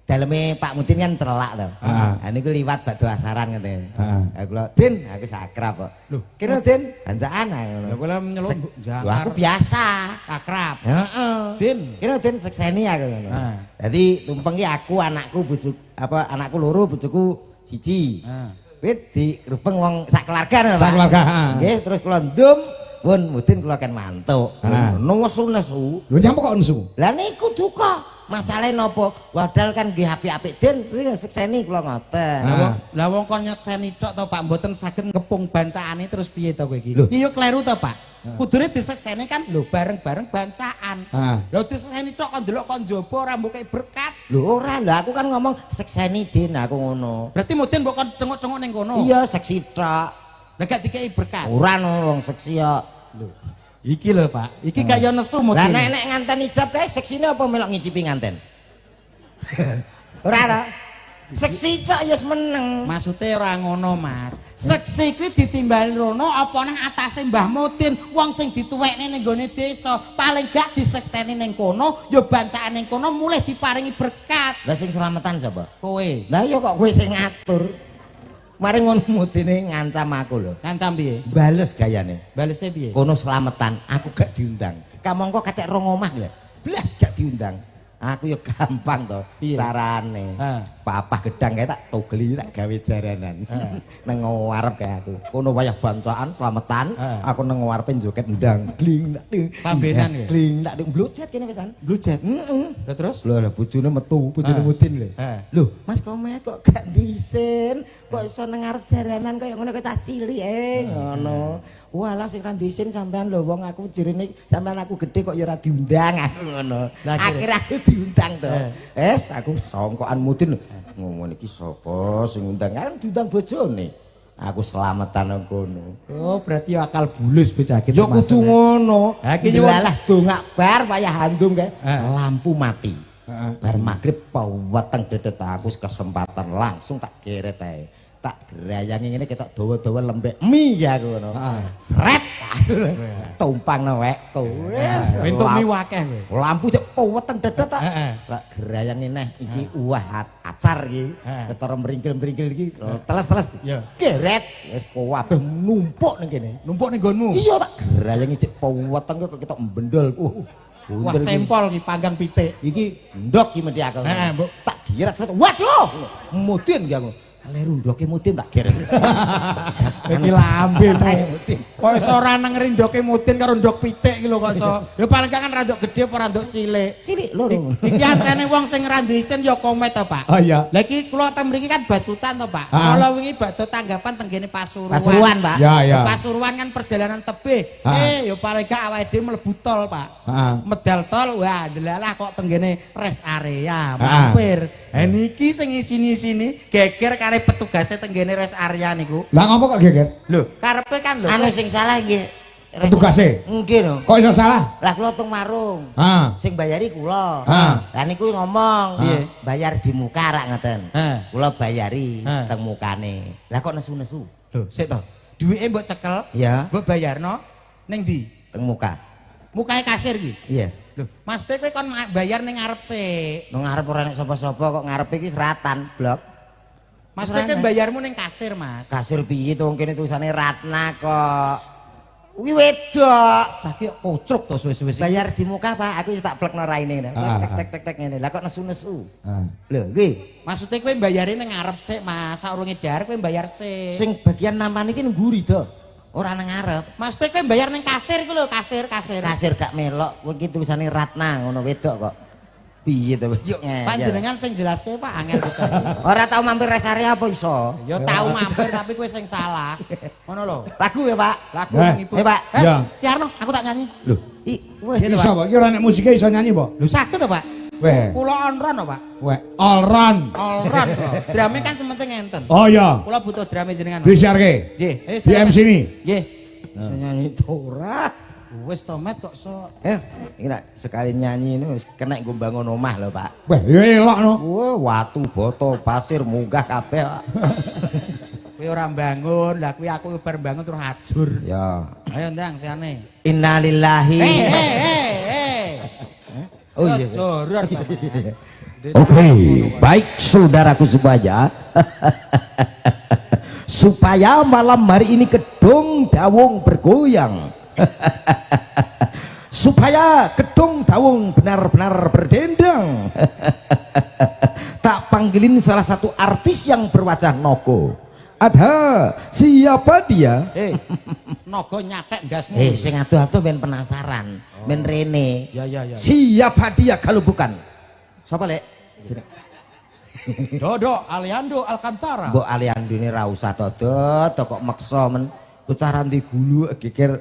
daleme Pak Mudin kan celak to. Heeh. Ah niku liwat badhe asaran ngene. Heeh. Ah kula Din, aku sakrab kok. Loh, kira Din, bancaan ae ngono. Lah kula nyeluk Lho, aku biasa. akrab. Heeh. Din. Kira Din sekseni aku ngono. Heeh. Dadi tumpeng ki aku, anakku, bojo anakku loro, bojoku siji. Heeh. Wit dirubeng wong sak keluarga lho, Pak. Sak keluarga, heeh. Nggih, terus kula ndum, pun Mudin kula kan mantuk. Heeh. Nesu-nesu. Lho nyampe kok nesu? Lah niku duka. Masalahnya nopo? Wadal kan nggih apik-apik Den, iki sekseni kula ngoten. Lah wong kon nyekseni tok to Pak mboten saged ngepung bancaane terus piye to kowe iki? Lho. Iya kleru to Pak. Kudune disekseni kan lho bareng-bareng bancaan. Heeh. Lho disekseni tok kon delok kon njaba ora mbok berkat. Lho ora, lah aku kan ngomong sekseni Den aku ngono. Berarti mungkin mbok kon cenguk-cenguk ning kono. Iya, seksi tok. Lah gak dikei berkat. Ora no wong seksi kok. Lho. Iki lho Pak, iki kaya nesu Lah mungkin. nek nganten ijab kae seksine apa melok ngicipi nganten? Ora ta? Seksi tok ya meneng. Maksudnya ora ngono Mas. Seksi kuwi ditimbali rono apa nang atase Mbah Mudin, wong sing dituwekne ning gone desa, paling gak disekseni ning kono, ya bancaan ning kono mulih diparingi berkat. Lah sing selamatan sapa? Kowe Lah ya kok kowe sing ngatur. Mari ngono Mudine ngancam aku lho. ngancam piye? Bales gayane. Balese piye? Kono selamatan, aku gak diundang. kamangka kacek rong omah lho. Blas gak diundang. Aku ya gampang to carane. Papah gedang kae tak togeli tak gawe jaranan. Nang ngarep kae aku. Kono wayah bancaan slametan, aku nang ngarepe joget ndang gling nak ding. Pambenan ya. Gling nak ding blujet kene pisan. Blujet. Heeh. Lah terus? Lho bojone metu, bojone Mutin lho. Lho, Mas Komet kok gak disin? Kok iso nang ngarep jaranan kaya ngono kaya tak cilik ngono. Walah sing ra disin sampean lho wong aku jirene sampean aku gedhe kok ya ora diundang ngono. Akhir aku diundang to. Wes aku songkokan Mutin ngomong iki sapa sing undang kan diundang bojone. Aku slametan nang kono. Oh, berarti akal bulus bocah iki. Ya kudu ngono. Ha iki lalah dongak bar wayah handung kae. Lampu mati. Bar magrib weteng dedet aku kesempatan langsung tak geret ae. Tak gerayangi ngene ketok dawa-dawa lembek mie ya aku ngono. Sret. Tumpang wekku. Wis entuk mie akeh kowe. Lampu cek weteng dedet tak. Lah gerayangi neh iki wah acar iki. Ketara mringkil-mringkil iki teles-teles. Geret wis kabeh numpuk ning kene. Numpuk ning nggonmu. Iya tak gerayangi cek weteng kok ketok mbendol. Wah sempol iki panggang pitik. Iki ndok iki mesti aku. Mbok Tak giret waduh. Mudin iki aku. Leru ndoke Mutin tak geret. Iki lambe Mutin. Kok iso ora nang ndoke Mutin karo ndok pitik iki lho kok iso. Ya paling gak kan randok gedhe apa randok cilik. Cilik lho. Iki ancene wong sing randisin ya Komet to, Pak. Oh iya. Lah iki kula teng mriki kan bajutan to, Pak. Kala wingi badhe tanggapan tenggene Pasuruan. Pasuruan, Pak. Ya, ya. Pasuruan kan perjalanan tebih. Ya paling gak awake dhewe mlebu tol, Pak. Medal tol, wah delalah kok tenggene rest area, mampir. Ha niki sing isini-isini geger kare petugasnya tenggene rest area niku. Lah ngopo kok geger? Lho, karepe kan lho. Anu sing salah nggih. Petugasnya? Nggih lho. Kok iso salah? Lah kula tung warung. Sing bayari kula. Lah niku ngomong, bayar di muka rak ngoten. Kula bayari teng mukane. Lah kok nesu-nesu? Lho, sik to. Duwike mbok cekel, mbok bayarno ning ndi? Teng muka. Mukae kasir iki. Iya. Lho, Mas Teh kowe kon bayar ning ngarep sik. Nang ngarep ora nek sapa-sapa kok ngarepe iki seratan blok. Mas Teh bayarmu ning kasir, Mas. Kasir piye to wong kene tulisane Ratna kok. Kuwi wedok. Saiki kocruk to suwe-suwe sik. Bayar di muka, Pak. Aku wis tak plekno raine ngene. Tek ngene. Lah kok nesu-nesu. Lho, nggih. Maksudnya kowe bayare ning ngarep sik, Mas. Saurunge dahar kowe bayar sik. Sing bagian nampane iki ngguri to. Ora nang ngarep. Maksudnya kowe bayar ning kasir iku lho, kasir. Kasir gak melok. Kuwi iki tulisane Ratna ngono wedok kok. Piye to, yuk ngene. Panjenengan sing jelaske Pak angel bukan. Ora tau mampir rest area apa iso? Ya tau mampir tapi kowe sing salah. Ngono lho. Lagu ya, Pak. Lagu ibu. Pak. Ya. Siarno, aku tak nyanyi. Lho, wes iso Pak. Iki ora nek musike iso nyanyi, Pak. Lho saged to, Pak? Weh. Kula on-run to, Pak. Weh, all run. All-run to. Drame kan sementing enten. Oh iya. Kula butuh drame jenengan. Disiarke. Nggih. Di MC ini. Nggih. iso nyanyi to ora. Wis tomat kok so. Iki nek sekali nyanyi ini wis kena nggo bangun omah lho, Pak. Weh, ya elok no. Wah, watu, boto, pasir munggah kabeh, Pak. Kowe ora bangun, lah kuwi aku bar bangun terus hajur. Ya. Ayo ndang siane. Innalillahi. Oh iya. Doror. Oke, baik saudaraku supaya supaya malam hari ini kedung dawung bergoyang. Supaya kedung dawung benar-benar berdendang. Tak panggilin salah satu artis yang berwajah nogo. Ada siapa dia? Nogo nyatek ndasmu. Sing atuh-atuh ben penasaran, men rene. Ya. Siapa dia kalau bukan? Sapa lek? Dodo Aliando Alcantara. Mbok Aliando ini ra usah Dodot, kok meksa men. Bocah randi gulu geger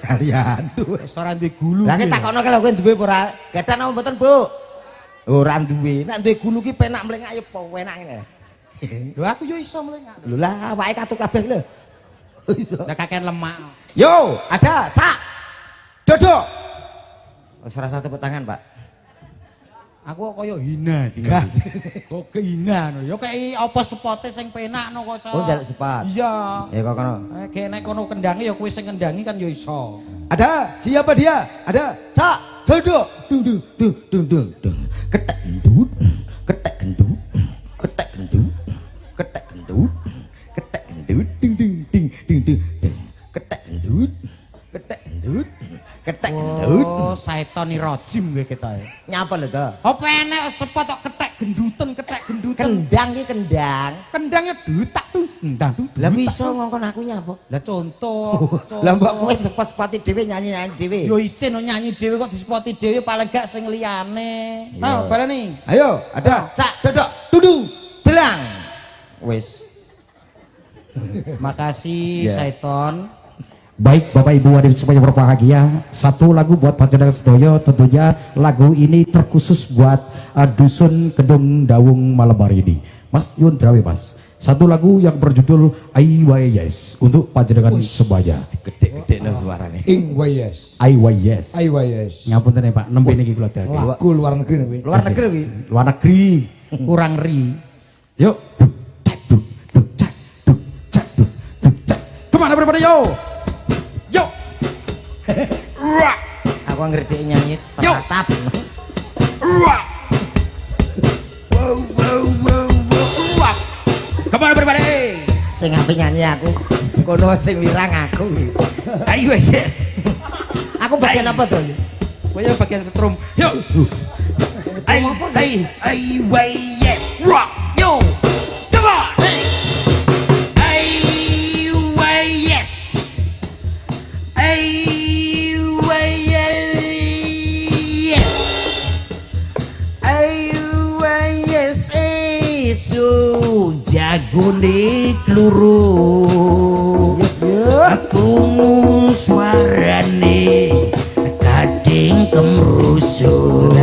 Aliando. Ora ndek gulu. Lah nek takokno kalau kowe duwe apa ora? Gadah napa mboten, Bu? Ora duwe. Nek duwe gulu ki penak mlengak ya apa enak ngene. Lho aku yo iso mlengak. Lho lah awake katut kabeh lho. Iso. Lah kakean lemak. Yo, ada, Cak. Dodo. Salah satu tangan, Pak. Aku kok koyo hina iki. Kok kehina no. Yo kaya apa spote sing penak no kok. Oh, njaluk sepat. Iya. Ya kok kono. Nek kono kendangi ya kowe sing kendangi kan yo iso. Ada siapa dia? Ada Cak Dodo. Dung dung dung dung dung dung. Ketek gendut, ketek gendut, ketek gendut, ketek gendut, ketek gendut, ding ding ding ding ding ding. Ketek gendut, ketek gendut, ketek gendut. Oh, Tony Rojim kowe ketoke. Nyapa lho to? Apa enek sepot tok kethek genduten. Kendang iki kendang. Kendangnya dutak tuh. Ndang tuh. Lah iso ngongkon aku nyapa? Lah contoh. Lah mbok kowe sepot-sepoti dhewe nyanyi-nyanyi dhewe. Yo isin nyanyi dhewe kok disepoti dhewe paling gak sing liyane. Ha, baleni. Ayo, ada. Cak, dodok, tudung, delang. Wis. Makasih Saiton. Baik Bapak Ibu hadirin semuanya berbahagia. Satu lagu buat panjenengan sedoyo, tentunya lagu ini terkhusus buat dusun Kedung Dawung malam hari ini. Mas Yun Drawe Mas. Satu lagu yang berjudul IYS untuk panjenengan semuanya. Gede-gede no suarane. IYS. IYS. IYS. Ngapunten ya Pak, nembe niki kula dadi. Lagu luar negeri nih. Luar negeri kuwi. Luar negeri. Kurang ri. Yuk. Kemana everybody yo? Yo. Aku ngerti nyanyi tetap. Kemana everybody? Sing ape nyanyi aku. Kono sing wirang aku. Ayo yes. Aku bagian apa to? Kowe bagian setrum. Yo. Ay yes. Rock yo. Come on. Ay yes. Ay yes. Ay yes. So jagone kluru. Aku suarane kading kemrusuh.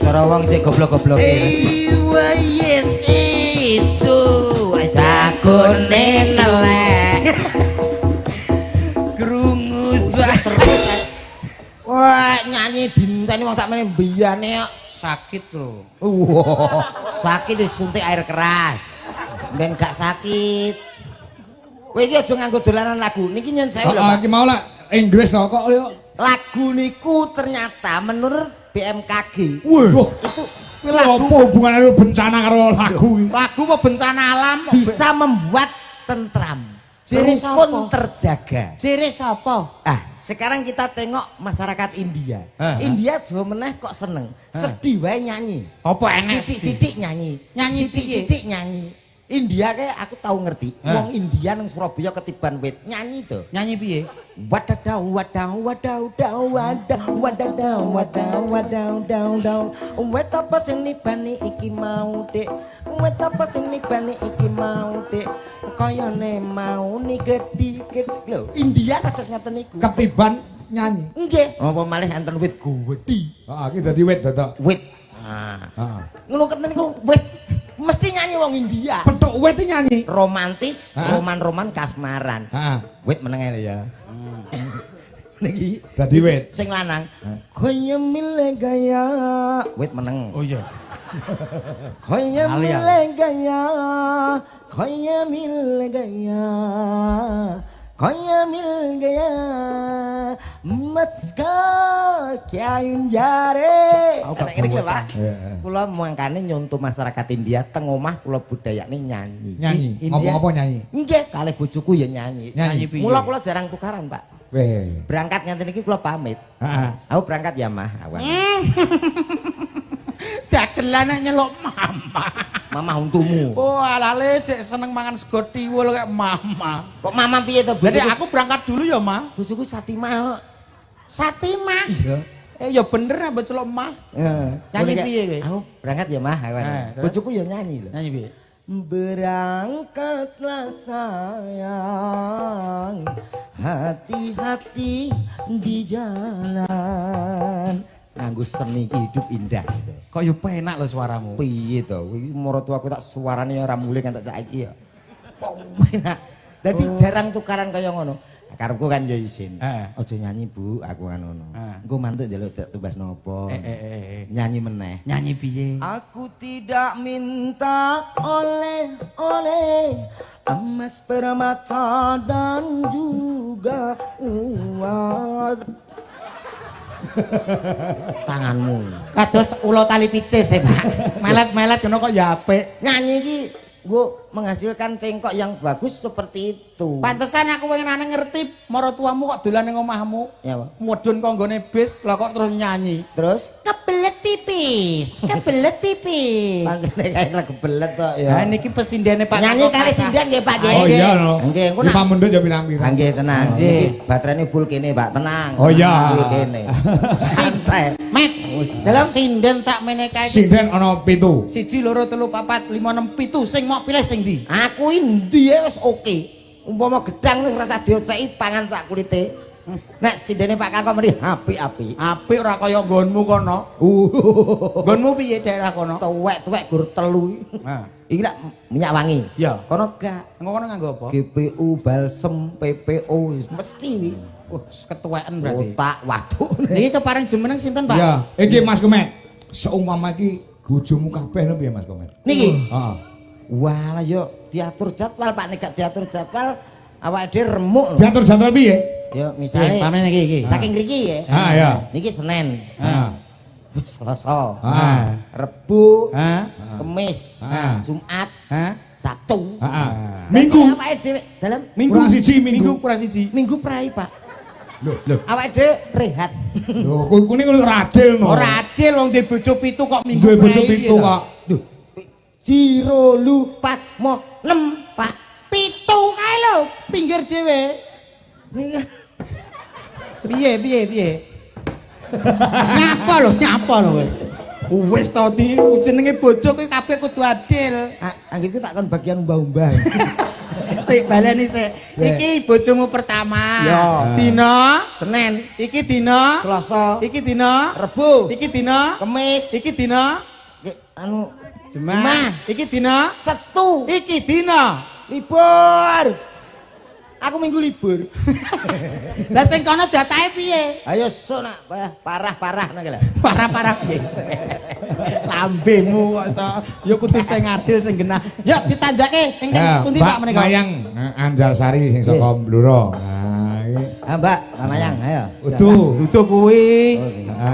Cara wong cek goblok-goblok. Yes, isu jakone nelek. Krungu suara. Wah, nyanyi dinteni wong sakmene mbiyane kok. Sakit lho. Wah, sakit disuntik air keras. Ben gak sakit. Kowe iki aja nganggo dolanan lagu. Niki nyun sewu lho, Pak. Iki mau lah Inggris kok yo. Lagu niku ternyata menurut BMKG Wah, itu apa hubungannya karo bencana karo lagu iki? Lagu apa bencana alam? bisa membuat tentram, Jere rukun sapa? terjaga. Jere sapa? Sekarang kita tengok masyarakat India. India Jawa meneh kok seneng. Sedih wae nyanyi. Apa enek? Sidik-sidik nyanyi. Nyanyi piye? Sidik-sidik nyanyi. India kayak aku tahu ngerti. Wong India nang Surabaya ketiban wit nyanyi to. Nyanyi piye? Wadadaw wadaw wadaw daw wadaw wadadaw wadaw wadaw daw daw. Wet apa sing nibani iki mau Dik? Wet apa sing nibani iki mau Dik? Kayane mau ni gedhi-gedhi. Lho, India kados ngoten niku. Ketiban nyanyi. Nggih. Apa malih enten wit gedhi. Heeh, iki dadi wit dadak. Wit. Heeh. Ngono keten niku wit. Mesti nyanyi wong India. Petuk wit iki nyanyi. Romantis, roman-roman kasmaran. Heeh. Wit meneng ae ya. Niki Dadi wit. sing lanang. Kaya mile gaya. Wit meneng. Oh iya. Kaya mile gaya. Kaya mile gaya. Kaya mil gaya. Meska kyayun jare. Ngene iki Pak. Kula mangkane nyontoh masyarakat India teng omah kula budayane nyanyi. Nyanyi. Ngopo-ngopo nyanyi? Nggih, kalih bojoku ya nyanyi. Nyanyi piye? Mula kula jarang tukaran, Pak. Weh. Berangkat ngenten iki kula pamit. Heeh. Aku berangkat ya, Mah. Dagelan nyeluk mama. Mama untumu. Oh, alale cek seneng mangan sego tiwul kayak mama. Kok mama piye to, Bu? Jadi aku berangkat dulu ya, Ma. bojoku Satimah. Satimah. Iya. Ya bener mbok celuk mah. Nyanyi piye kowe? Aku berangkat ya, Mah. Terus? Bojoku ya nyanyi lho. Nyanyi piye? Berangkatlah sayang, hati-hati di jalan. Nganggo seni hidup indah. Kok yo penak lho suaramu. Piye to? Iki maratuaku tak suarane ora mulih kan tak saiki ya. Penak. Dadi jarang tukaran kaya ngono. Karepku kan ya isin. Aja nyanyi, Bu, aku kan ngono. Engko mantuk njaluk tumbas nopo. Nyanyi meneh. Nyanyi piye? Aku tidak minta oleh-oleh emas permata dan juga uang. Tanganmu Kados ulo tali picis ya, Pak. Melet-melet ngono kok ya apik. nyanyi iki gua menghasilkan cengkok yang bagus seperti itu. Pantesan aku pengen ngerti maratuamu kok dolan ning omahmu. Ya, Pak. Mudhun kok nggone bis, lah kok terus nyanyi. Terus Kebelet pipis, kebelet pipis. pancene kae lagu belet tok ya. Nah niki pesindene Pak. Nyanyi kali sindian nggih Pak nggih. Oh iya no. Nggih, engko Di nak pamundhut ya pirang-pirang. nggih tenang. Nggih. Niki baterainya full kene, Pak. Tenang. Oh, iya. Full kene. Santai. Met, dalam sinden sak meneh kae. Sinden ana 7. 1 2 3 4 5 6 7 sing mau pilih sing ndi? Aku endi wis oke. Umpama gedang wis rasa dioceki pangan sak kulite. Nek sindene Pak Kakak mrih apik-apik. Apik ora kaya nggonmu kono. Nggonmu piye daerah kono? Tuwek-tuwek gur telu. Nah, Iki lak minyak wangi. iya. Kono gak. Engko kono nganggo apa? GPU, balsem, PPO wis mesti wi. Wah, ketuweken berarti. Otak waduk. Niki kepareng jemeneng sinten, Pak? Ya, iki Mas Komet. Seumpama iki bojomu kabeh lho piye Mas Komet? Niki. Heeh. Walah yo diatur jadwal Pak, nek gak diatur jadwal awake dhewe remuk lho. Diatur jadwal piye? Yo Piye, misale pamane iki. saking mriki ya. Ah ya. Niki Senin, Ah. Selasa, Ah. Rebo, Hah? Kemis, Ah. Jumat, Hah? Sabtu. Heeh. Minggu Minggu. awake dhewe dalam Kurang siji minggu. kurang siji. minggu prai Pak. Lho. Awake dhewe rehat. Lho, kene kuwi radil no. Ora adil wong duwe bojo 7 kok minggu Duwe bojo prei 7 to. kok. Duh. Jiro lu pat mo 6 Pak. 7 kae lho, pinggir dhewe. Niki Piye? Nyapa lho kowe. Wis to di jenenge bojo kuwi kabeh kudu adil. anggitku tak kon bagian umbah-umbah. Sik baleni sik. Iki bojomu pertama. Ya. Dina Senin, iki dina Selasa, iki dina Rebo, iki dina Kemis, iki dina anu Jumat iki dina Setu, iki dina libur. Aku minggu libur. lah sing kono jatahe piye Ayo so nak parah-parah nang kene. parah-parah piye lambemu kok so ya kudu sing adil sing genah ya ditanjake ing Ya, pundi Pak menika Mayang Anjalsari sing saka Bluro. Nah, iki. Mbak, Pak Mayang, ayo. Udu. dudu kuwi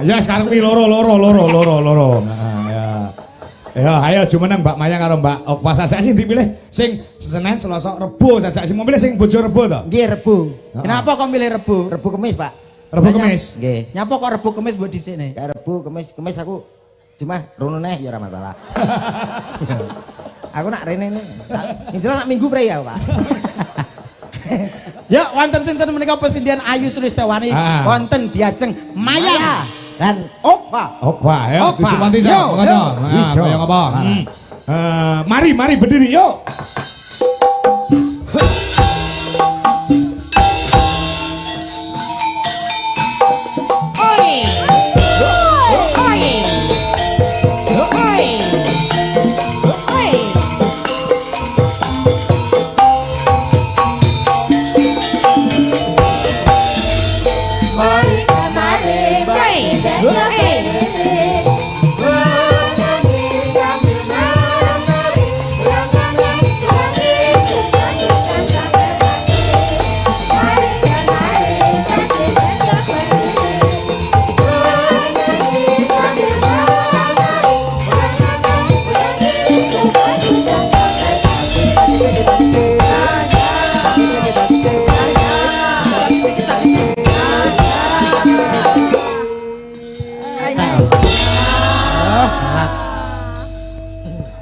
Ya sekarang kuwi loro. Nah, ya. Ya, ayo jumeneng Mbak Mayang karo Mbak Okwa sajak sing dipilih sing Senin, Selasa, Rebo sajak sing mau pilih sing bojo Rebo to. Nggih Rebo. kenapa kok milih Rebo Rebo Kemis, Pak. Rebo Kemis. Nggih. nyapa kok Rebo Kemis mbok dhisik Ya Rebo Kemis aku cuma rono neh ya ora masalah. Aku nak rene ini. Insya nak minggu pre ya, Pak. ya wonten sinten menika pesindian Ayu Sulistewani wonten diajeng Maya Dan Okva. Okwa ya, Okwa. Sumanti Yo, sama yo. Nah, kaya ngapa? Mari berdiri yuk.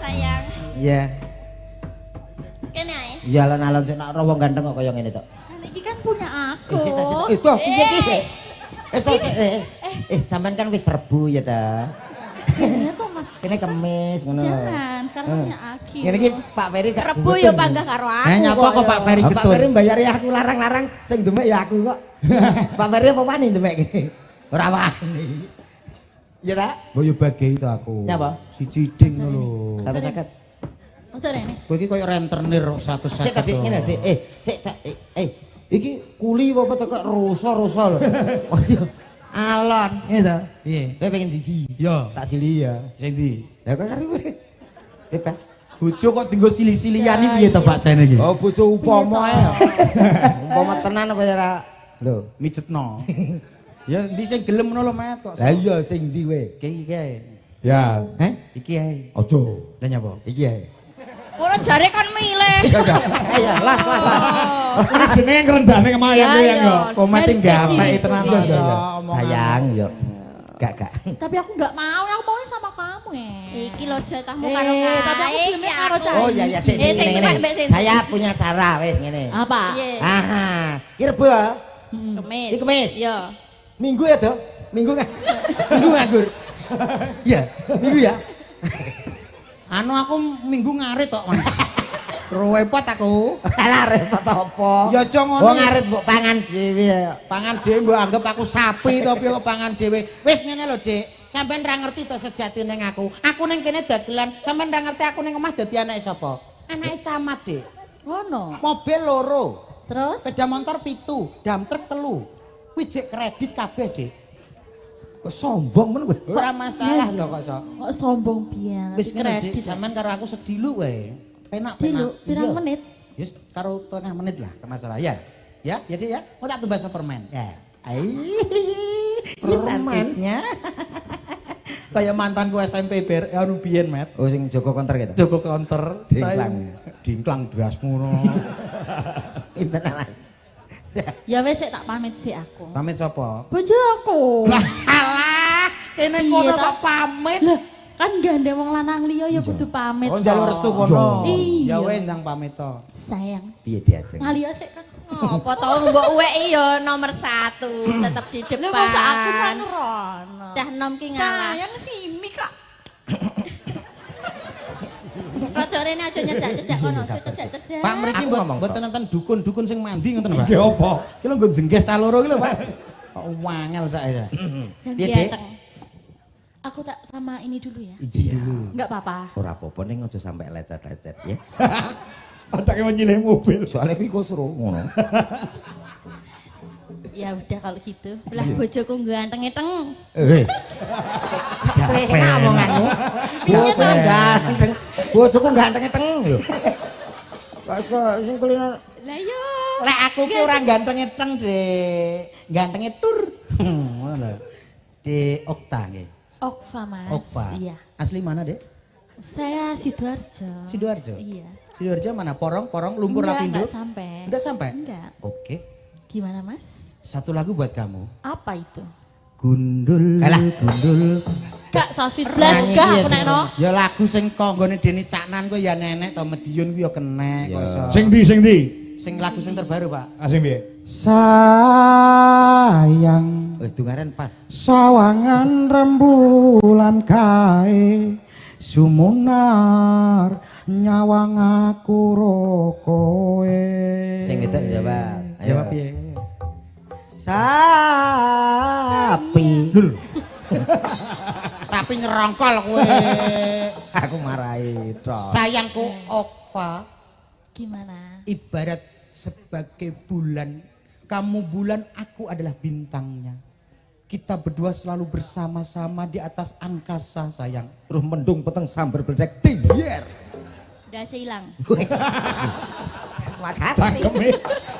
Sayang, Iya. kene ae. Ya alon-alon sik nak wong ganteng kok kaya ngene tok. Ini kan punya aku. Itu piye piye? Sampean kan wis Rebo ya ta. Ini tuh Mas. Kene Kemis ngono. Jangan, sekarang punya aku. Ngene iki Pak Ferry gak Rebu ya panggah karo aku. nyapa kok Pak Ferry Pak getun Ferry mbayar ya aku larang-larang sing demek ya aku kok. Pak Ferry apa wani demek iki? Ora wani. Ya ta? Mbok yo bagi to aku. Nyapa? Siji ding lho. 150. Udah ini. kowe iki koyo rentenir Sik 150 tadi ngene Dik. Sik iki kuli apa tekok rusa-rusa lho. Oh iya. Alon, ngene ta? piye Kowe pengen siji. yo Tak sili ya. sing ndi Lah kok karo kowe. Bebas. bojo kok tinggo sili-silian iki piye to Pak jane iki Oh bojo upama ae. Upama tenan apa ya ora? Lho. mijetno ya ndi sing gelem ngono lho Met kok Lah iya sing ndi kowe? iki kae Ya, Heh? iki ae Aja. lah nyapa Iki ae. Ora jare kon milih. Ayo, las. Kuwi jenenge ngrendane kemayang Ya, kuwi ya. ya. Komate gampek Gitu, tenan gitu. ya. Sayang, yuk. Gak. Tapi aku nggak mau, aku maunya sama kamu Iki lho jatahmu karo tapi aku filmnya karo Cahaya. Oh iya, sik sing ngene. Mbak, Mbak, sing. Saya punya cara wis ngene. Apa? Piye? Iki Rebo. Kemis. Iki Kemis. Iya. Minggu ya, Dok? Minggu nganggur. Iya, Minggu ya. Anu aku minggu ngarit tok, Mas. Repot aku. Alah repot apa? Ya aja ngono. Wong ngarit mbok pangan dhewe. Pangan dhewe mbok anggap aku sapi to piye kok pangan dhewe. Wis ngene lho, Dik. Sampeyan ra ngerti to sejatine aku. Aku ning kene dagelan, sampeyan ra ngerti aku ning omah dadi anake sapa? Anake camat, Dik. Ngono. Mobil loro, Terus? sepeda motor 7, dam truk 3. Kuwi jek kredit kabeh, Dik. Kok sombong men kowe? Ora masalah to kok, Sok. Kok sombong pian? Wis ngene, Dik, Kredit. sampean karo aku sedilu wae. Penak-penak. Dilu, pirang Iya. menit? Yes, karo tengah menit lah, ke masalah ya. Ya, jadi ya, mau tak tumbas permen. Ya. Cantiknya. Kayak mantanku SMP anu biyen, Met. Oh sing Joko Konter gitu. Joko counter, Dingklang. Dingklang dasmu no. Pinten Mas? Ya wes sik tak pamit sih aku. Pamit sapa? Bojo aku. Lah alah, kene Iya, kono tak. kok pamit. Lah, kan gandeng wong lanang liya ya kudu pamit. Oh, njaluk restu kono. Iya. Ya wes ndang pamit to. Sayang. Piye diajeng? Ngalia sik kan. Apa to mbok uweki ya nomor 1, tetep di Lah masa aku kan depan. ngerono. Cah nom ki ngalah. Sayang sini kak. Rada rene aja nyedak-cedak kono, aja cedak-cedak. Pak mriki Aku ngomong, mboten Pak. nonton dukun-dukun sing mandi ngoten, Pak. Ki apa? Ki lho nggo jenggeh caloro ki lho, Pak. Kok wangel saya. Dan Piye, Dik? dianteng. Aku tak sama ini dulu ya. Izin dulu. Enggak apa-apa. Ora apa-apa ning aja sampai lecet-lecet ya. Atake nyilih mobil. Soalnya kuwi kok seru ngono. Ya udah kalau gitu. Lah bojoku ganteng-eteng. Penak omonganmu. Piye to? Bojoku ganteng. Bojoku ganteng-eteng lho. Kok iso sing kuliner Lah yo. Lek aku ki ora gantenge teng, Dik. Gantenge tur. Ngono lho. Di Okta nggih. Okva mas. Okta. Iya. Asli mana, Dek? Saya Sidoarjo. Sidoarjo. Iya. Sidoarjo mana? Porong, Lumpur Lapindo. Enggak sampai. Udah sampai? Enggak. Oke. Gimana mas? Satu lagu buat kamu. Apa itu? gundul Alah. gundul. Gak Salfit Blas gak aku nek no. Ya lagu sing konggone Deni Caknan kuwi ya nenek to Medion kuwi ya kenek kok iso. Sing ndi? Sing lagu sing terbaru, Pak. Ah sing piye? Sayang Dungaren pas. sawangan rembulan kae sumunar nyawang aku rokoe. Sing wedok jawab. Jawab piye? Sapi. Sapi nyerongkol kowe. Aku marahi tok. Sayangku Okva Gimana? ibarat sebagai bulan. Kamu bulan, aku adalah bintangnya. Kita berdua selalu bersama-sama di atas angkasa, sayang. Terus mendung peteng sambar bledek diyer. Udah hilang. Makasih.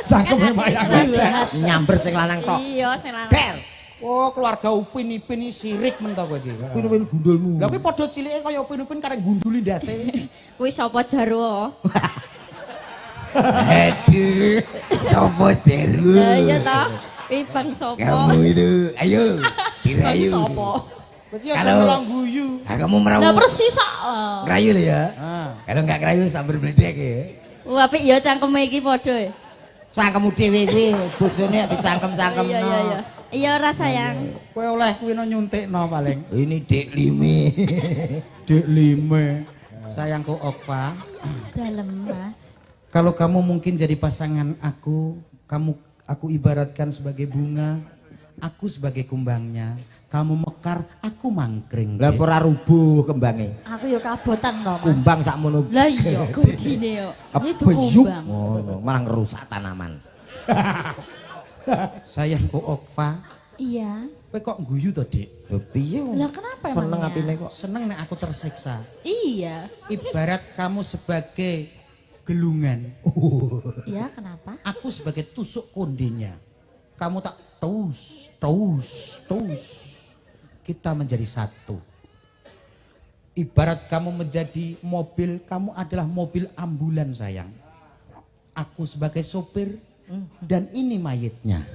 Cangkeme mayang aja. Nyamber sing lanang tok. Iya, sing lanang. Der. Oh, keluarga Upin Ipin ini sirik men to kowe iki. Pin gundulmu. Lah kuwi padha cilike kaya Upin Ipin karek gunduli ndase. Kuwi sapa Jarwo? Aduh. Sopo jeru? Lah iya toh. Kuwi Bang sapa? Kamu itu, ayo. Bang Kirayu. sopo? Berarti aja Kalau- ngelang guyu. Ah, kamu Lah merawat. persis sak. Kerayu lo ya. Ah. Kalau enggak kerayu sambar bledek ya. Wah, apik ya cangkeme iki padha. Cangkemmu dhewe kuwi bojone dicangkem-cangkemno. Iya. Iya ora sayang. Kowe oleh kuwi no nyuntikno paling. Ini Dek Lime. Dek Lime. Sayangku Okva, Dalem mas. kalau kamu mungkin jadi pasangan aku aku ibaratkan sebagai bunga, aku sebagai kumbangnya. Kamu mekar, aku mangkring. Lah Dek. ora rubuh kembange. Aku yo kabotan loh mas. Kumbang sakmono. Lah iya kudine yo. Itu Beyuk. kumbang. Ngono, malah ngerusak tanaman. Sayangku Okva, Iya. kowe kok guyu to, Dik? Lho piye? Lah kenapa Seneng emangnya? atine kok. Seneng nek aku tersiksa. Iya. Ibarat kamu sebagai gelungan, Iya kenapa? aku sebagai tusuk kondenya. Kamu tak tus. Kita menjadi satu. Ibarat kamu menjadi mobil, kamu adalah mobil ambulan sayang. Aku sebagai sopir dan ini mayitnya.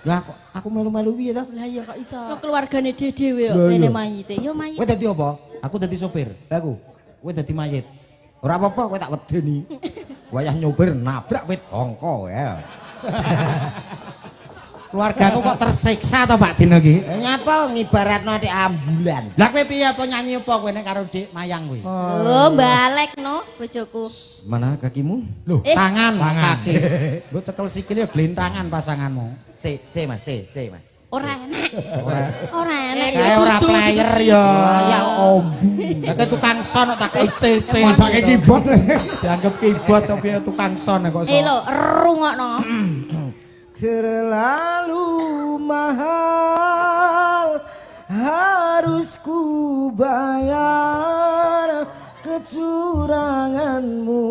Lah aku melu-melu piye to? Lah ya kok iso. Lo keluargane dhewe kok kene mayite. Yo mayit. Kowe dadi apa? Aku dadi sopir, Lah aku. kowe dadi mayit. Ora apa-apa kowe tak wedeni. Wayah nyopir nabrak wit ongko ya. Keluargaku kok tersiksa to Pak Dino iki? Nyapa ngibaratno dik ambulan. Lah kowe piye apa nyanyi apa kowe nek karo Dik Mayang kuwi? Oh, balik no bojoku. Mana kakimu? Loh, Eh. tangan, kaki. Lu cekel sikile glintangan pasanganmu. C Mas, C Mas. Ora enak. Ora enak ya. Kayak ora player ya. Ya ombu. Lah kayak tukang son kok tak kei CC. Pakai keyboard. Dianggap keyboard tapi ya tukang son kok son. Lho, rungokno. Terlalu mahal harus ku bayar kecuranganmu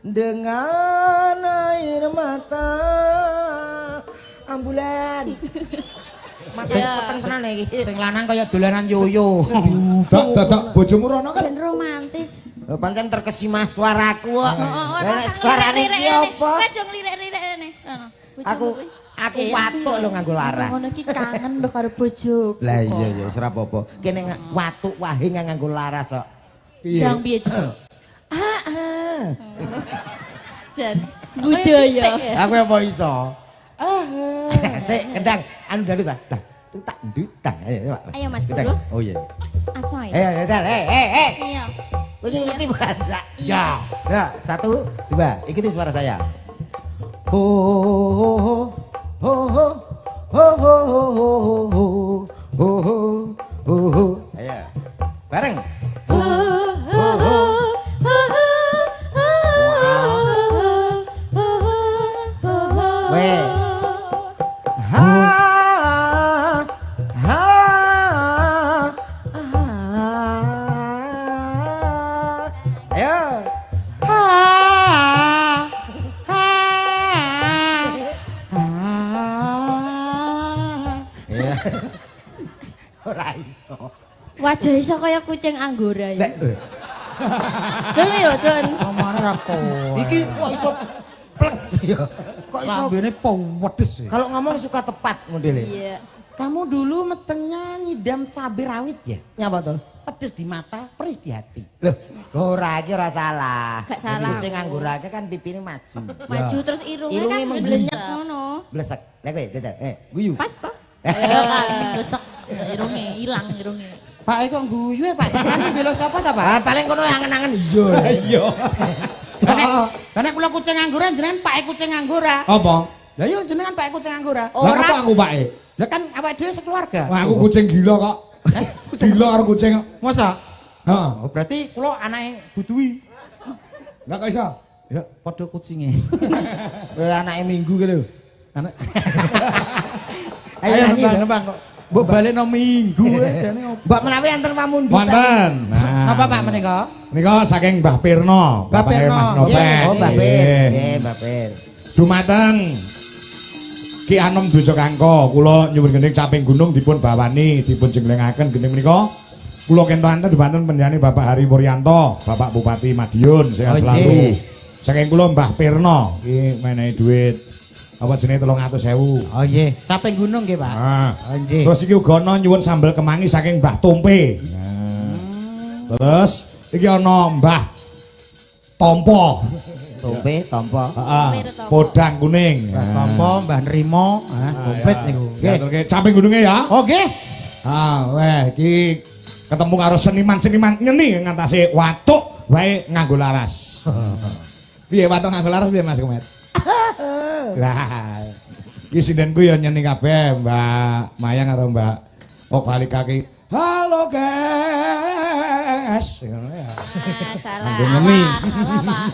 dengan air mata ambulan. Masuk peteng tenan iki. Sing lanang kaya dolanan yoyo. Dadak bojomu rono kan. Ben romantis. Lho pancen terkesima suaraku kok. Ora Lah nek suarane iki apa? Aja nglirik-lirik rene. Aku watuk lho nganggo laras. Ngono iki kangen lho karo bojoku. Lah iya ya ora apa-apa. Kene watuk wae nganggo laras kok. Yang piye Cuk? Jan Budaya. Aku apa iso? Sik kendang anu dalu ta. Lah tak ndutang ayo Pak. Ayo Mas Kendang. Kulo. Oh iya. Asma ya. Ayo dal. Iya. Kowe ngerti bahasa? Ya. Ya, 1 2 ikuti suara saya. Ho ho ho ho ho ho ho ho ho ho ho. Ayo. Bareng. Ho ho ho. Weh. Ha ha ayo. Ya. Ora iso. Wajah iso kaya kucing anggora ya. Lek Dene yo, Don. Omane ra kowe. iki kok iso plek ya. Kok iso lambene pewedes. kalau ngomong suka tepat modelnya. Iya. Kamu dulu metengnya ngidam cabai rawit ya? Nyapa to? Pedes di mata, perih di hati. Loh, ora iki ora salah. Gak salah. Kucing anggurake kan pipine maju. Maju terus irungnya Irungnya kan menggelenyap. blenyek ngono. Blesek. Lek kowe dadak. Guyu. Pas toh? Besok irunge ilang irunge. Pak kok guyu ya Pak? Sampeyan bela sapa ta Pak? Ah, paling kono angen-angen iya. Iya. Lah nek kula kucing anggora jenengan Pak kucing anggora. Apa? Lah yo jenengan Pak kucing anggora. Lah apa aku pake? Lah kan awake dhewe sekeluarga. Wah, aku kucing gila kok. Gila karo kucing kok. Masa? Heeh. Oh, berarti kula anake Budui. Lah kok iso? Ya padha kucinge. Anake minggu ki lho. Anak. Ayo nyanyi dong. nembang kok. Mbok baleno minggu jane opo? Mbak menawi anten pamundutan. Wonten. Nah. Napa Pak menika? Nika saking Mbah Pirno, Mbah bapake Pirno. Mas Nopet. Iya, Oh, Mbak Nggih. Pir. Nggih, Mbak Pir. Dumateng Ki Anom Dosa Kangko, kula nyuwun gending caping gunung dipun bawani, dipun jenglengaken gending menika. Kula kentokan dumateng pendhani Bapak Hari Puryanto, Bapak Bupati Madiun, sehat Oh, selalu. nggih. Saking kula Mbah Pirno, iki menehi dhuwit apa jenenge 300.000. Oh nggih. Caping gunung nggih Pak. Nah, Oh nggih. terus iki uga ana nyuwun sambel kemangi saking Mbah Tompe. Nah. Terus iki ana Mbah Tompo. Tompe, tompo. Heeh. Podang kuning. Tompo Mbah Nrimo, komplit niku. Nggih, terus caping gununge ya. Oh nggih. Ah, weh iki ketemu karo seniman-seniman nyeni ngatasi watuk wae nganggo laras. Piye watuk nganggo laras piye Mas Komet? Lah. Iki sindenku ya nyeni kabeh, Mbak Mayang karo Mbak Ovalika ki. Halo guys. Ngono ya. Salah. Nganggo nyeni. Salah Pak,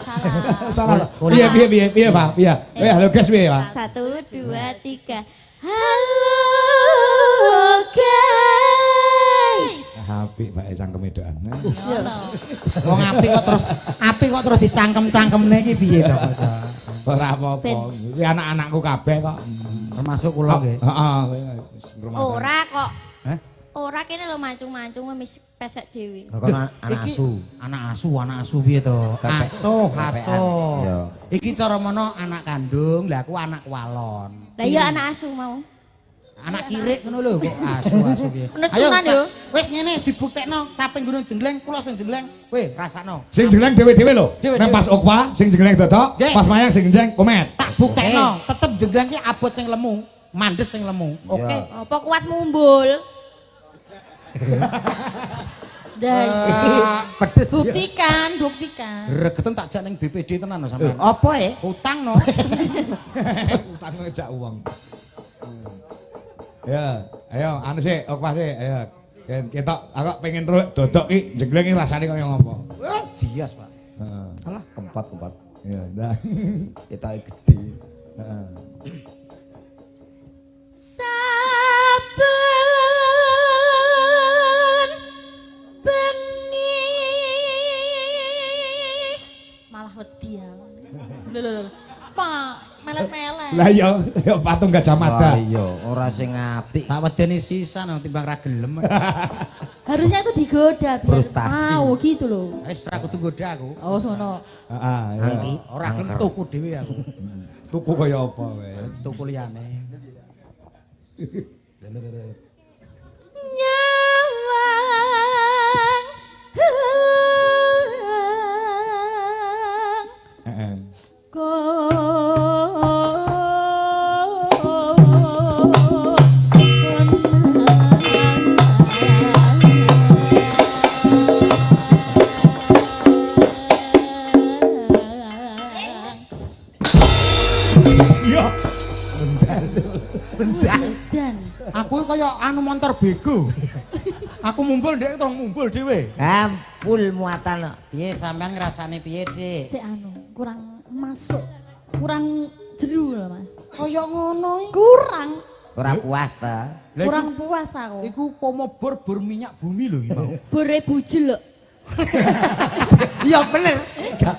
salah. Salah. Piye Pak? Piye? Halo guys piye Pak? 1 2 3. Halo guys. Apik Pak cangkem edokan. Wong apik kok terus dicangkem-cangkemne iki piye to Mas? Ora apa-apa. Kuwi anak-anakku kabeh kok. Termasuk kula nggih. Heeh. Ora kok. Hah? Ora kene lho mancung-mancung wis pesek dhewe. Kok anak asu. Anak asu piye to? Asuh. Iya. Iki cara mono anak kandung, lah aku anak walon. Lah iya anak asu mau. Anak kirik ngono lho kok asu piye. Nesunan yo. Wis ngene dibuktekno caping gunung jengleng, kula sing jengleng. Weh, rasakno. Sing jengleng dhewe-dhewe lho. Nek pas Okwa sing jengleng dodok, pas mayang sing jengleng komet. Tak buktekno, tetep jengleng ki abot sing lemu, mandes sing lemu. Oke. Apa kuat mumbul? Dan Pedes. Buktikan. Gregeten tak jak ning BPD tenan lho sampean. Apa Utang no. Utang ngejak uang. Ya, ayo anu sih, Okwa sih, ayo. Ketok aku pengen dodok ki jengleng ki rasane kaya ngopo. Jias, Pak. Heeh. Alah, keempat. Ya, dah. Kita gede. Heeh. Saben bengi malah wedi ya. Lho. Pak, melet-melet. Lah ya patung Gajah Mada. Iya, ora sing apik. Tak wedeni sisan timbang ra gelem. Harusnya itu digoda biar Frustasi. tahu gitu loh. Wis ra kudu goda aku. Oh, sono. Heeh, ya. Angki, Ora gelem tuku dhewe aku. Tuku kaya apa wae. Tuku liyane. Nyawang Heeh. Iya. dan Aku kaya anu motor bego. Aku mumbul ndek tong mumbul dhewe. Full muatan. Piye sampean ngrasane piye, Dik? si anu kurang masuk, kurang jeru loh Mas. Kaya ngono iki. Kurang Ora puas ta? Lah kurang puas aku. iku pomobor bor minyak bumi lho iki mau. Bore bujel lho. Iya bener.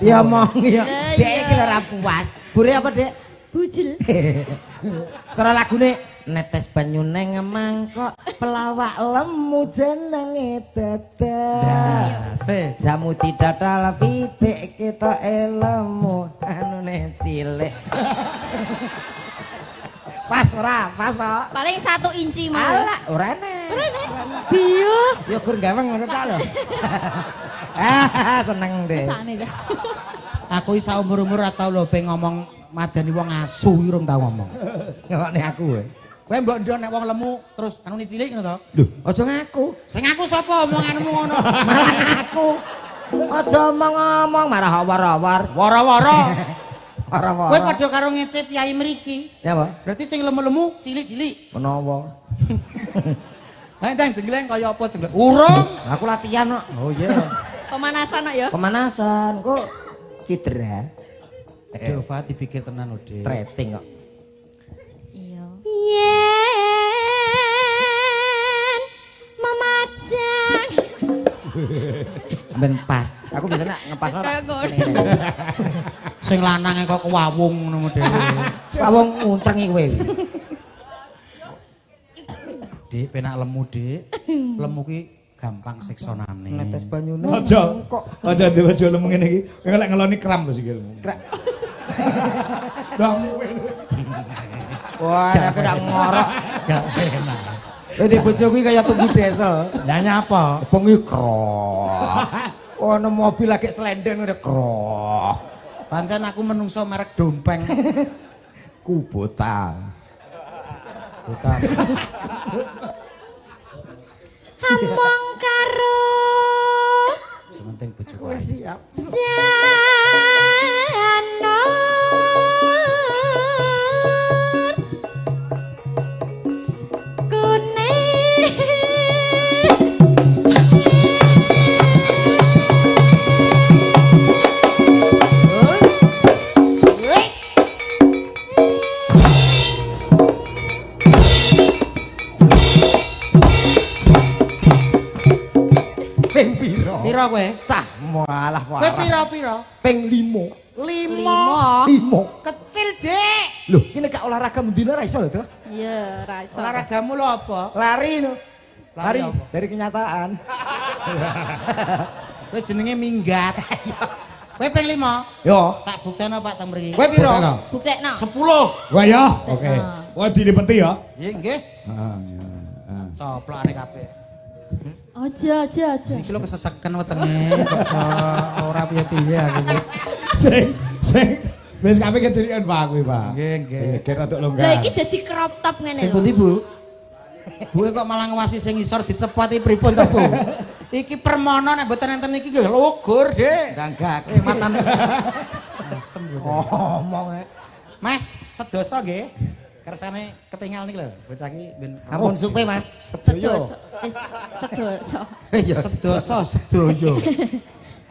Ya mong ya. Lah, Dek iya. iki ora puas. Bure apa, Dek? Bujel. Cara lagune netes banyu neng mangkok pelawak lemu jenenge dadah. Se Jamu tidak dalam pitik kita lemu anune cilik. Pas ora, pas Pak. Paling 1 inci mau. Alah, ora nek. Biyo. Ya gur gawang ngono ta lho. Ah, seneng deh. Sane dah. aku iki saumur-umur ora tau lho pe ngomong madani wong asu iki urung tau ngomong. Ngokne aku kowe. Kowe mbok ndok nek wong lemu terus anune cilik ngono to? Lho, aja ngaku. Sing aku sapa omonganmu ngono? Malah aku. Aja ngomong marah awar-awar. Wara-wara. Ora-ora. Kowe padha karo ngecip yai mriki. Ya, Pak. Berarti sing lemu-lemu cilik-cilik. Menawa. Ha ndang jengleng kaya apa jengleng? Urung. Aku latihan kok. Oh iya. Pemanasan kok ya. Pemanasan kok cedera. Dova dipikir tenan lho, Dik. Stretching kok. Iya. Yen memajang Ben pas. Aku bisa nak ngepas ora. Kayak ngono. Sing lanange kok kewawung ngono dhewe. Wong nguntrengi kowe. Dik, penak lemu, Dik. Lemu ki gampang siksonane. Netes banyune. Aja. Aja diwajo lemu ngene iki. Kowe lek ngeloni kram lho sikilmu. Wah, aku udah ngorok. Gak enak. Dadi bojo kuwi kaya tunggu desa. Lah nyapa? Bengi krok. Ono mobil lagi selendeng udah krok. Pancen aku menungso merek dompeng. Kubota. Buta. Hamong karo Sementing bojo Kowe siap. janor kuning. Ping piro? Piro kowe? Cah, malah Kowe waras. piro-piro? Ping 5. 5. 5. Kecil, Dik. Loh, ini gak olahraga mendino ra iso lho, Dok. Iya, ra iso. Olahragamu lho apa? Lari no. Lari apa? dari kenyataan. Kowe jenenge minggat. Kowe ping 5. Yo, Tak bukteno Pak teng mriki. kowe piro? Buktekno. Buktekno. 10. Wah ya, oke. Wah dilipeti ya. Nggih, nggih. Heeh. Coplokane kabeh. Aja. Iki lho keseseken wetenge. Ora piye-piye aku. Sing wis kabeh kecilikan Pak kuwi, Pak. Nggih, nggih. Kira tok longgar. Lah iki dadi crop top ngene Sing lho. pundi, Bu? Bu kok malah ngawasi sing isor dicepoti pripun to, Bu? Iki permono nek mboten enten iki nggih logur, Dik. Danggak. Matan. Asem lho. Ngomong ae. Mas, sedoso nggih. Kersane ketinggal niki lho. Bocah iki ben Ampun supe, Mas. Sedoso. Sedoso. Iya, sedoso sedoyo.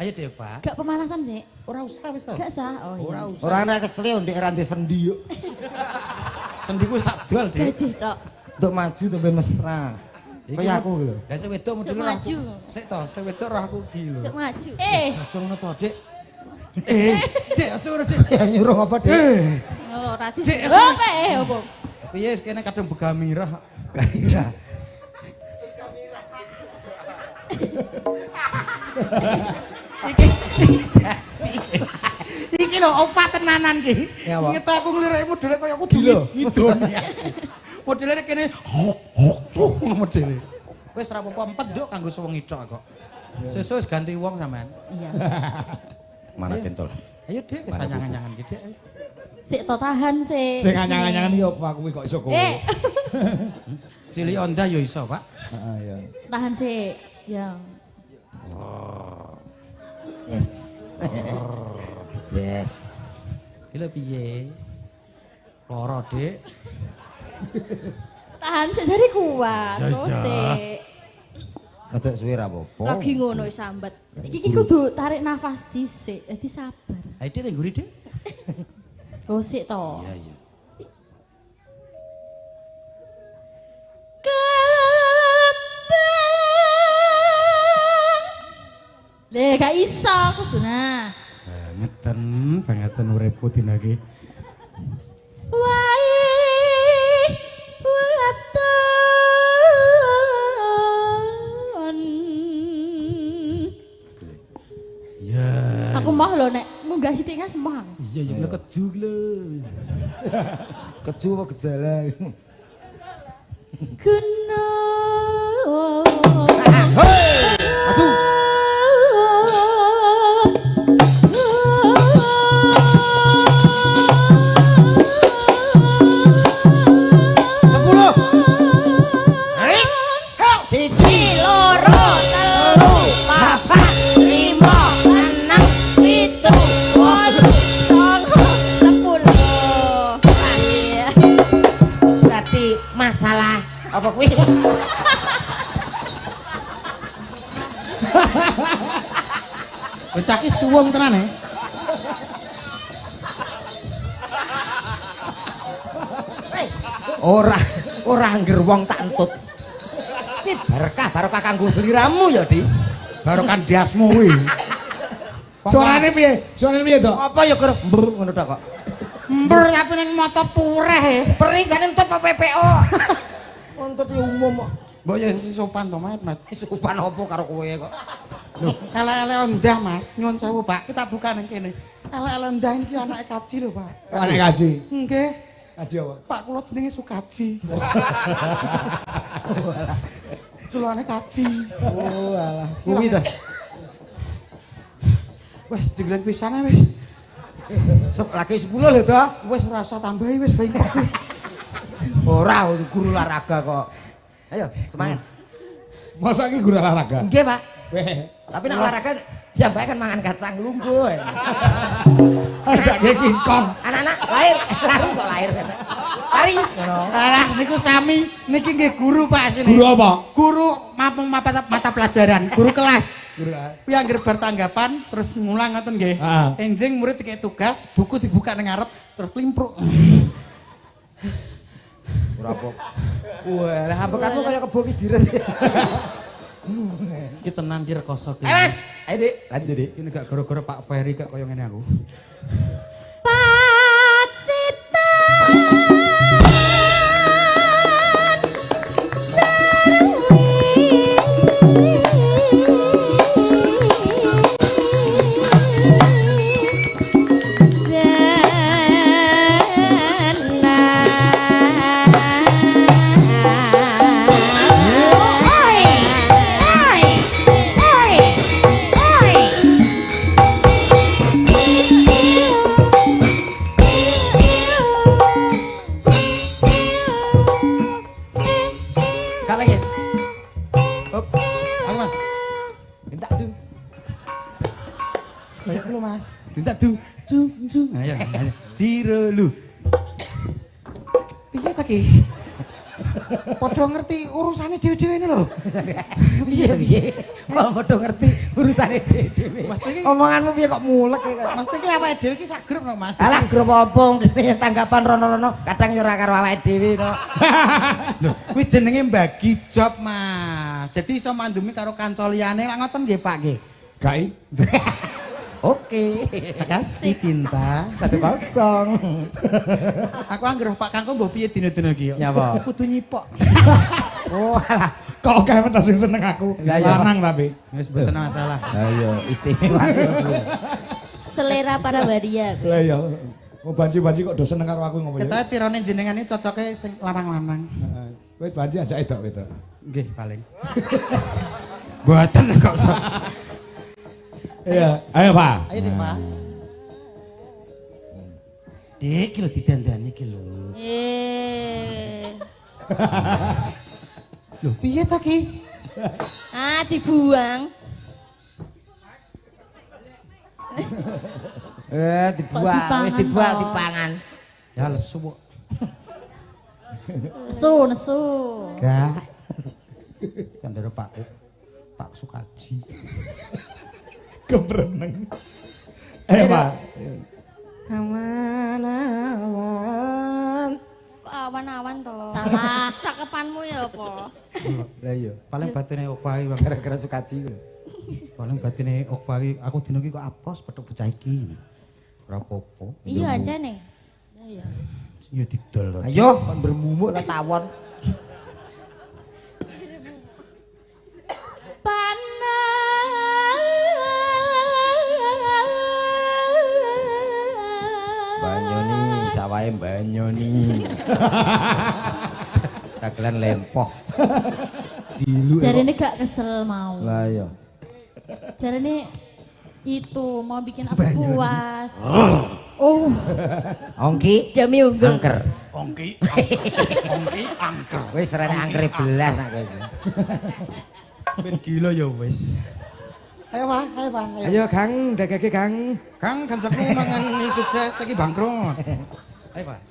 Ayo, Dik, Pak. Gak pemanasan sih. Ora usah wis to. Gak sah. Oh Ora iya. usah. Ora nek kesel ndek rantai sendi yo. Sendi ku sak dol, Dik. Gajih tok. Untuk maju to ben mesra. Kaya aku lho. Lah sing wedok model Untuk roh maju. aku. Sik to, sing wedok roh aku iki lho. Untuk maju. Aja ngono to, Dik. Dik, aja ngono, Dik. Ya nyuruh apa, Dik? Oh, ora dis. Cik, Apa? Piye kene kadang begamirah. Kaira. Iki lho opat tenanan ki. Ya, Pak. Nget aku nglirik modele kaya aku Gila. ngidon. Modele kene hok modele. Wis ra apa-apa empet nduk kanggo suwengi tok kok. Sesuk wis ganti wong sampean. Iya. Mana pentol? Ayo Dik, wis anyangan-anyangan ki Dik. Sik to tahan sik. Sing anyang-anyangan yo Pak kuwi kok iso kowe. Cilik onda ya iso, Pak. Heeh ya. Tahan sik. Ya. Yes. Iki lho piye? Loro, Dik. Tahan sik jare kuat. Ya, Terus ya. sik. Ngetek suwe ra apa-apa. Lagi ngono wis sambat. Iki kudu tarik nafas dhisik. Dadi sabar. Ayo Dik ning nguri, Dik. Oh sik to. Iya, iya. Le gak iso kuduna. Bangeten uripku dina iki. Wai waton. Ya. Aku mah lho nek munggah sithik kan semang. Iya, ya keju lho. Keju apa gejala? Kena. Maju. Siji, loro, telu, papat, lima, enam, pitu, wolu, songo, 10. Iya. Berarti masalah apa kuwi? Bocah ki suwung tenan e. Ora angger wong tak entut. Iki barokah kanggo sliramu ya, Di. Barokan diasmu kuwi. Suarane piye? Suarane piye to? Apa ya gur mbur ngono tok kok. Mbur tapi ning mata pureh e. Peringane entut apa PPO? Entut ya umum kok. Mbok ya sing sopan to, Mat. Supan apa karo kowe kok. Loh, ele-ele ondah, Mas. Nyuwun sewu, Pak. Kita buka ning kene. Ele-ele ondah iki anake kaji lho, Pak. Anak kaji. Nggih. Kaji apa? Pak kula jenenge Sukaji. Culane kaji. Oh alah. Kuwi ta. Wes jeglen pisane wis. Lagi 10 lho to. Wis ora usah tambahi wis ringkok. Ora guru olahraga kok. Ayo, semangat. Masa iki guru olahraga? Nggih, Pak. Weh. Tapi nek olahraga ya bae kan mangan kacang lungguh. Ada kingkong. Anak-anak lahir kok lahir. Lari ngono. Alah niku sami niki nggih guru Pak sini. Guru apa? Guru mata pelajaran, guru kelas. Guru. Kuwi anggere bar tanggapan terus ngulang ngoten nggih. Heeh. Enjing murid dikek tugas, buku dibuka ning ngarep terus klimpruk. Ora apa. Wah, lah ambekatmu kaya kebo ki jiret. Iki tenan ki rekoso ki. Mas, ayo Dik, lanjut Dik. Ini gak gara-gara Pak Ferry gak kaya ngene aku. Pacitan sarwi Kayak lu Mas. Dinta du. Ayo. Siro lu. Piye ta ki? Padha ngerti urusane dhewe-dhewe ini lho. Piye? Kok padha ngerti urusane dhewe. Mas iki Omonganmu piye kok mulek kok. Mas iki awake dhewe iki sak grup no Mas. Alah grup opo kene tanggapan rono-rono kadang yo ora karo awake dhewe no. Lho, kuwi jenenge bagi job Mas. Dadi iso mandumi karo kanca liyane lak ngoten nggih Pak nggih. Gai. Oke. Kasih cinta. 1-0. Aku anggere Pak Kangkung mbok piye dina-dina iki yo. Nyapa? Kudu nyipok. Oh alah. Kok kae mentas sing seneng aku. Lah, iya. Lanang tapi. Wis mboten masalah. Ayo istimewa. Selera para waria. Lah ya. Mau banci-banci kok do seneng karo aku ngopo ya. Ketoke tirone jenengan iki cocoke sing lanang-lanang. Heeh. Kowe banci ajak wedok. Nggih, paling. Mboten kok usah. Iya, ayo Pak. Ayo Dik, Pak. Dik, iki lho didandani iki lho. Lho, piye ta ki? Ah, dibuang. Dibuang, wis dibuang dipangan. Ya lesu kok. Nesu. Gak. Candara Pak Sukaji. Kebreneng. Pak. Aman. Kok awan-awan to? Salah. Cakepanmu ya apa? Lah iya, paling batine Okfari gara-gara Sukaji. Paling batine Okfari aku dino iki kok apos petuk bocah iki. Ora apa-apa. Iya aja nih. Iya. Ya didol. Ayo kon bermumuk ketawon. Banyoni, sawahe banyoni. Dagelan lempoh. Dilu. Jarine gak kesel mau. Lah iya. Jarine itu mau bikin aku puas. Oh, Ongki Jami unggul. angker. Ongki angker. Wis rene angkere belas nak kowe. Ben gila ya wis. Ayo Pak, ayo Pak. Ayo Kang, gagake Kang. Kang kancaku mangan sukses iki bangkrut. Ayo Pak.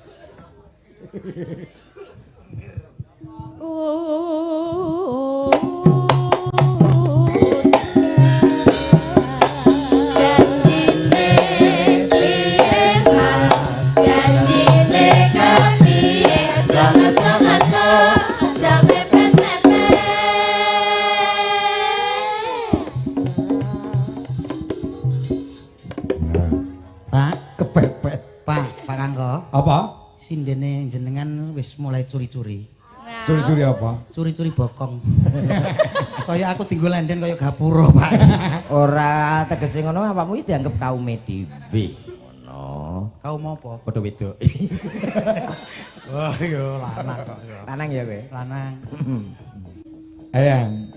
Pak, Kepepet. Pak Kangko. Apa? Sindene jenengan wis mulai curi-curi. Curi-curi apa? Curi-curi bokong. Kaya aku tinggal lenden kaya gapura, Pak. Ora tegese ngono apamu iki dianggep kaum dhewe. Ngono. Kaum apa? Padha wedok. Wah, yo lanang kok. Lanang ya kowe. Lanang. Ayang.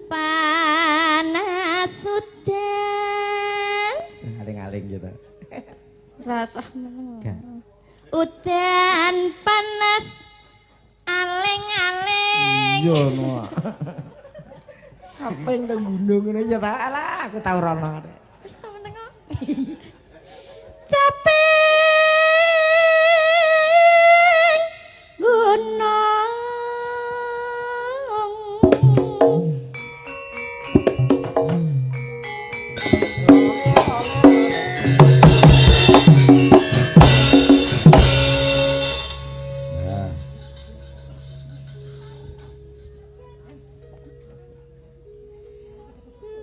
Panas udan. Aling-aling gitu. Rasahmu. Udan panas aling-aling. Iya no. Apa yang nang gunung ngono ya ta? Alah, aku tau rono. Wis ta meneng kok. Capek gunung.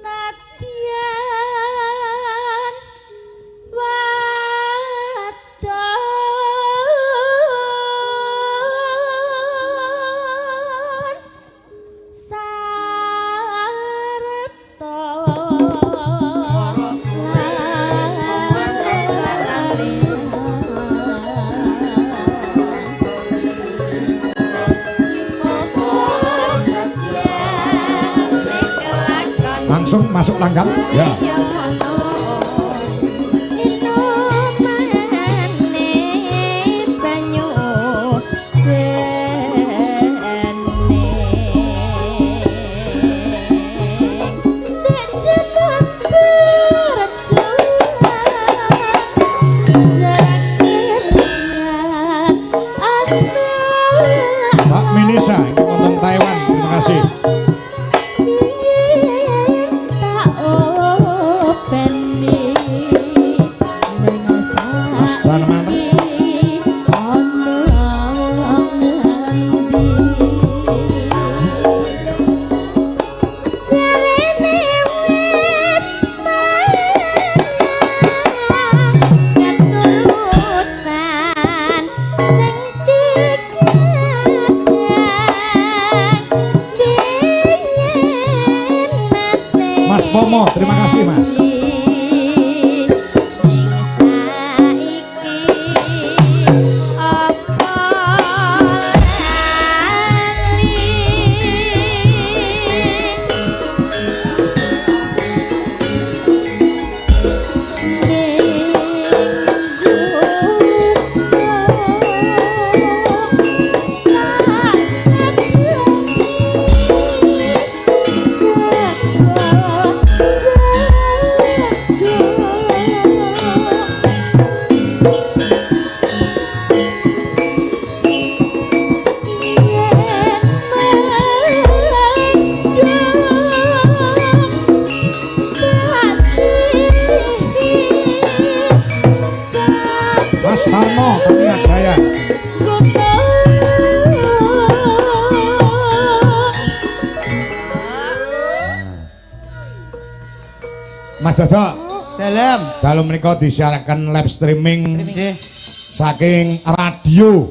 Nadyan wadon sarta Langsung masuk langgang. Ya. Banyu Pomo, terima kasih Mas. Mas Tarno, Tamiya Jaya. Mas Dodo, Dalam. dalu menika disiarakan live streaming Nggih. saking radio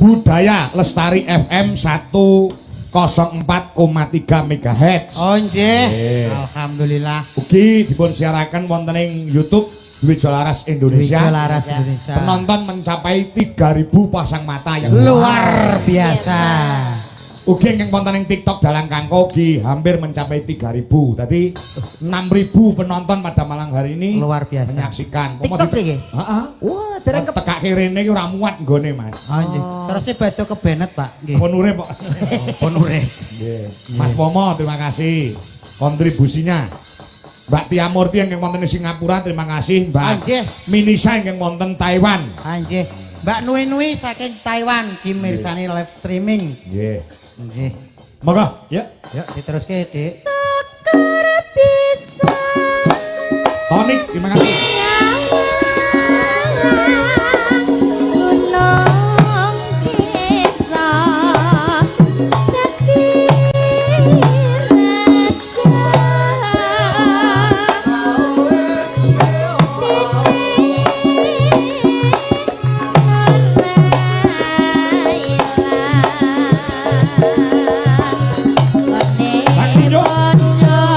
Budaya Lestari FM 104,3 MHz. Oh nggih. Nggih. Alhamdulillah. Ugi dipun siarakan wonten ing YouTube Wijolaras Indonesia. Wijolaras Indonesia. Penonton mencapai 3.000 pasang mata yang Luar biasa. Ugi yang wonten ing TikTok Dalang Kangko ugi hampir mencapai 3.000. Tadi 6.000 penonton pada malam hari ini Luar biasa. menyaksikan. TikTok iki? Heeh. Wah, dereng Tekak kene iki ora muat nggone, Mas. Oh nggih. Terus bado kebenet, Pak. Nggih. Pun urip kok. Pun urip. Nggih. Mas Pomo terima kasih kontribusinya. Mbak Tia Murti yang wonten di Singapura terima kasih. Mbak Anjih. Minisa yang wonten Taiwan. Anjih. Mbak Nui Nui saking Taiwan dimirsani live streaming. Nggih. Nggih. Monggo, ya. Yuk diteruske, Dik. Sekar bisa Tonik, terima kasih. gunung desa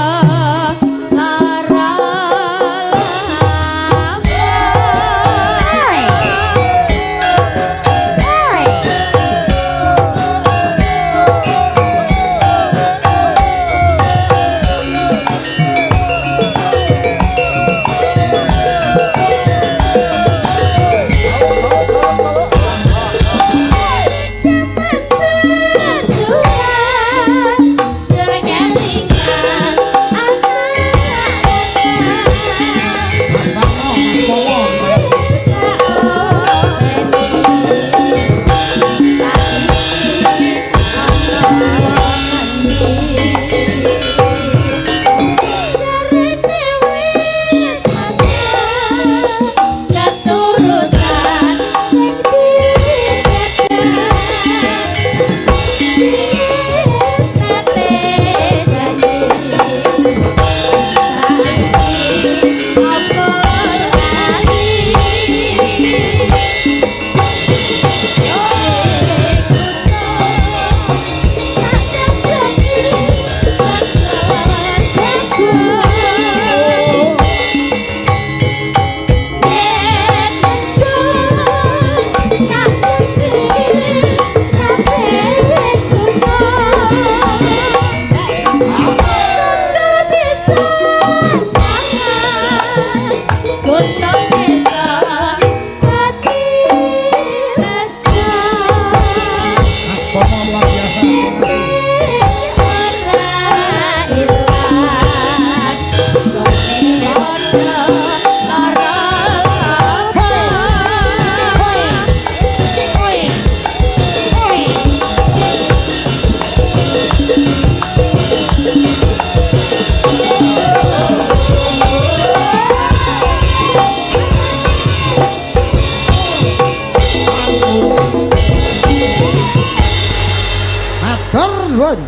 Nuwun.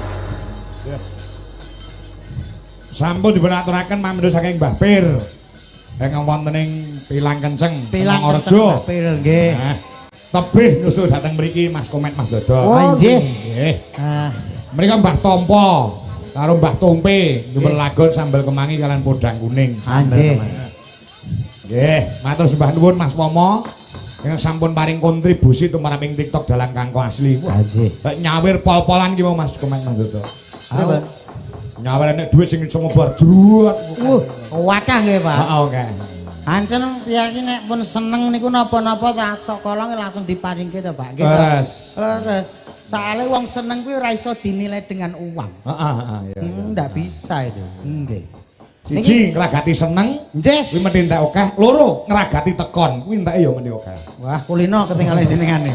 Sampun dipunaturaken pamindha saking Mbah Pir. Ingkang wonten ing Pilang Kenceng, Pilang Rejo. Pir nggih. Nah, tebih nyusul dateng mriki Mas Komet Mas Dodo. Oh nggih. Nggih. Ah, Mrika Mbah Tompo. karo Mbah Tompe nyuwun lagon sambal kemangi kalian podang kuning. Nggih. Nggih, matur sembah nuwun Mas Momo. Yang sampun paring kontribusi tumraping TikTok dalang kanggo asli. Wah, nyawir pol-polan ki mau Mas Kemang Mandoto. Pripun? Nyawir nek dhuwit sing iso ngebar jruwat. Wakah nggih, Pak. Heeh, oke. Ancen tiyang iki nek pun seneng niku napa-napa ta sok kolonge langsung diparingke to, Pak. Nggih to. Leres. Soale wong seneng kuwi ora iso dinilai dengan uang. Heeh, iya. Ndak bisa itu. Nggih. Siji ngragati seneng, Nggih. kuwi mesti entek akeh. Loro ngragati tekon, kuwi enteke ya mesti akeh. Wah, kulino ketinggalan jenengane.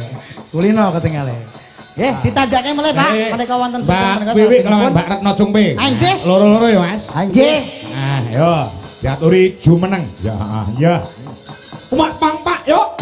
Kulino ketinggalan. Nggih, ditajake mulai, Pak. Menika wonten Mbak Wiwi kelawan Mbak Retno Cumpe. Nggih. Loro-loro ya, Mas. Nggih. Ah, yo, diaturi jumeneng. Ya, ya. Umak pang Pak, yuk.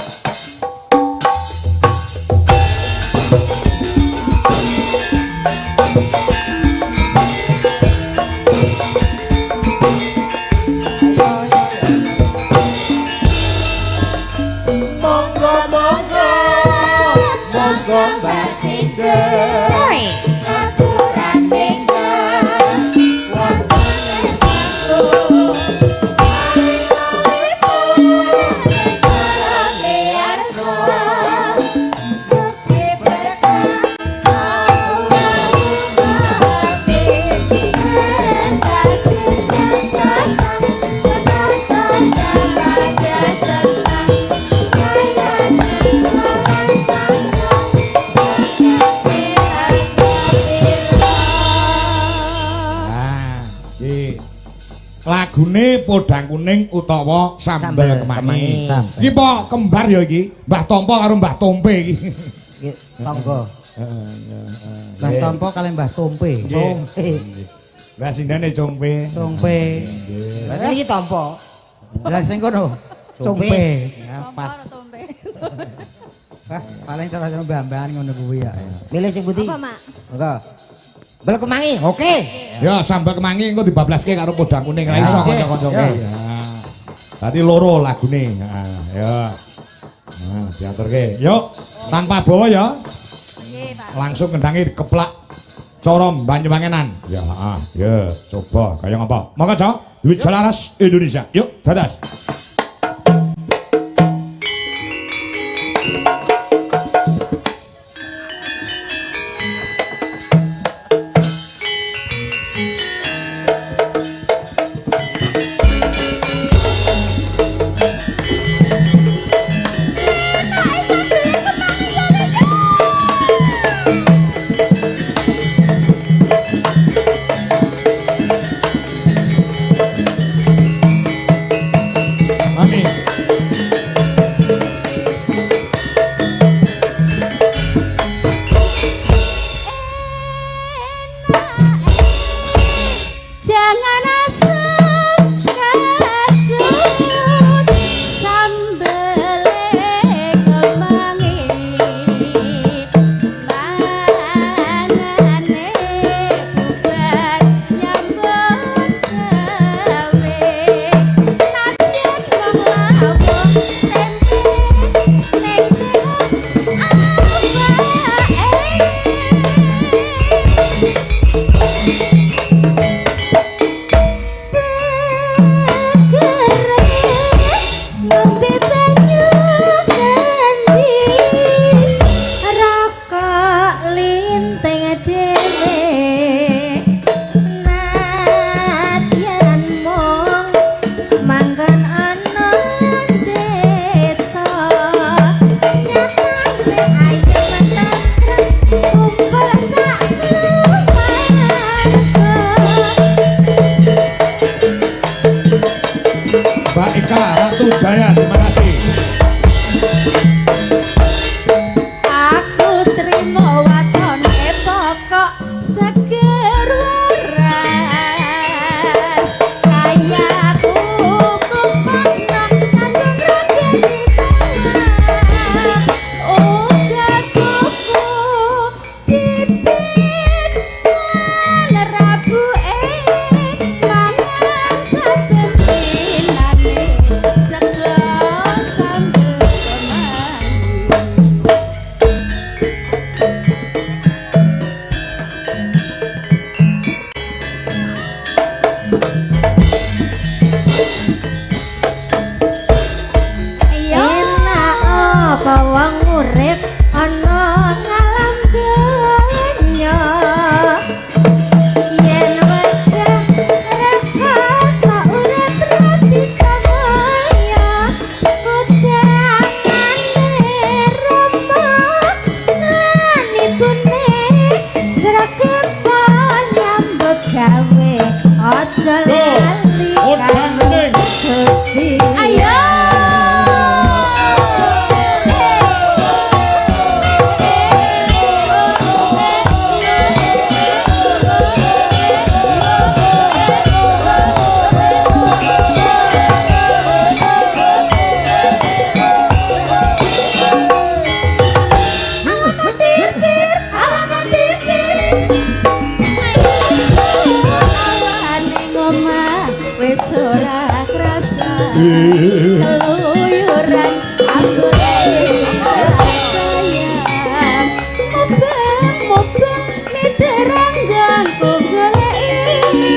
Lagune podang kuning utawa sambal kemangi. Iki po kembar ya iki, Mbah Tompo karo Mbah Tompe iki. Nggih, tangga. Mbah Tompo kali Mbah Tompe. Tompe. Lah sindane Compe. Tompe. Lah iki tampa. Lah sing kono. Tompe. Ya, pas. Wah, paling cara-cara mbah-mbahan ngono kuwi ya. Milih sing putih. Apa, Mak? Enggak. Bel kemangi, oke. Ya sambal kemangi engko dibablaske karo podang kuning ra iso kanca-kanca. Ya. Dadi loro lagune. Nah, ya. Nah, diaturke. Yuk, tanpa bawa ya. Nggih, Pak. Langsung kendangi keplak corom Banyuwangenan. Ya, ya, coba kaya ngapa. Monggo, Cok. Duit Jalaras Indonesia. Yuk, dadas. Segera Enak apa wong urip ana ngalam donya yen wedah rasa urip rati samaya kudangane rama lan ibune sregep nyambut gawe aja lali Gusti ayo wis ora krasa keluyuran aku sayang mobang niteranggan ku goleki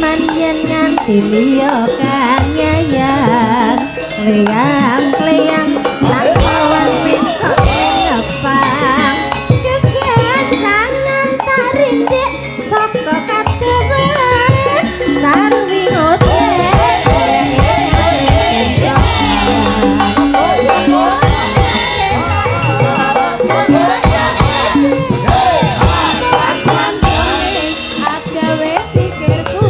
man yen nganti liya kang nyayang kleyang lawan pintok ngepang kegantangan tak rindik saka kadewen sarwi agawe pikirku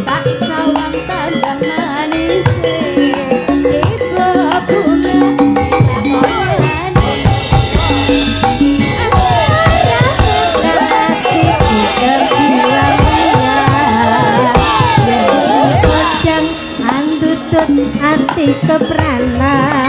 tak sawang tambah manis ibu bunga hati kepranan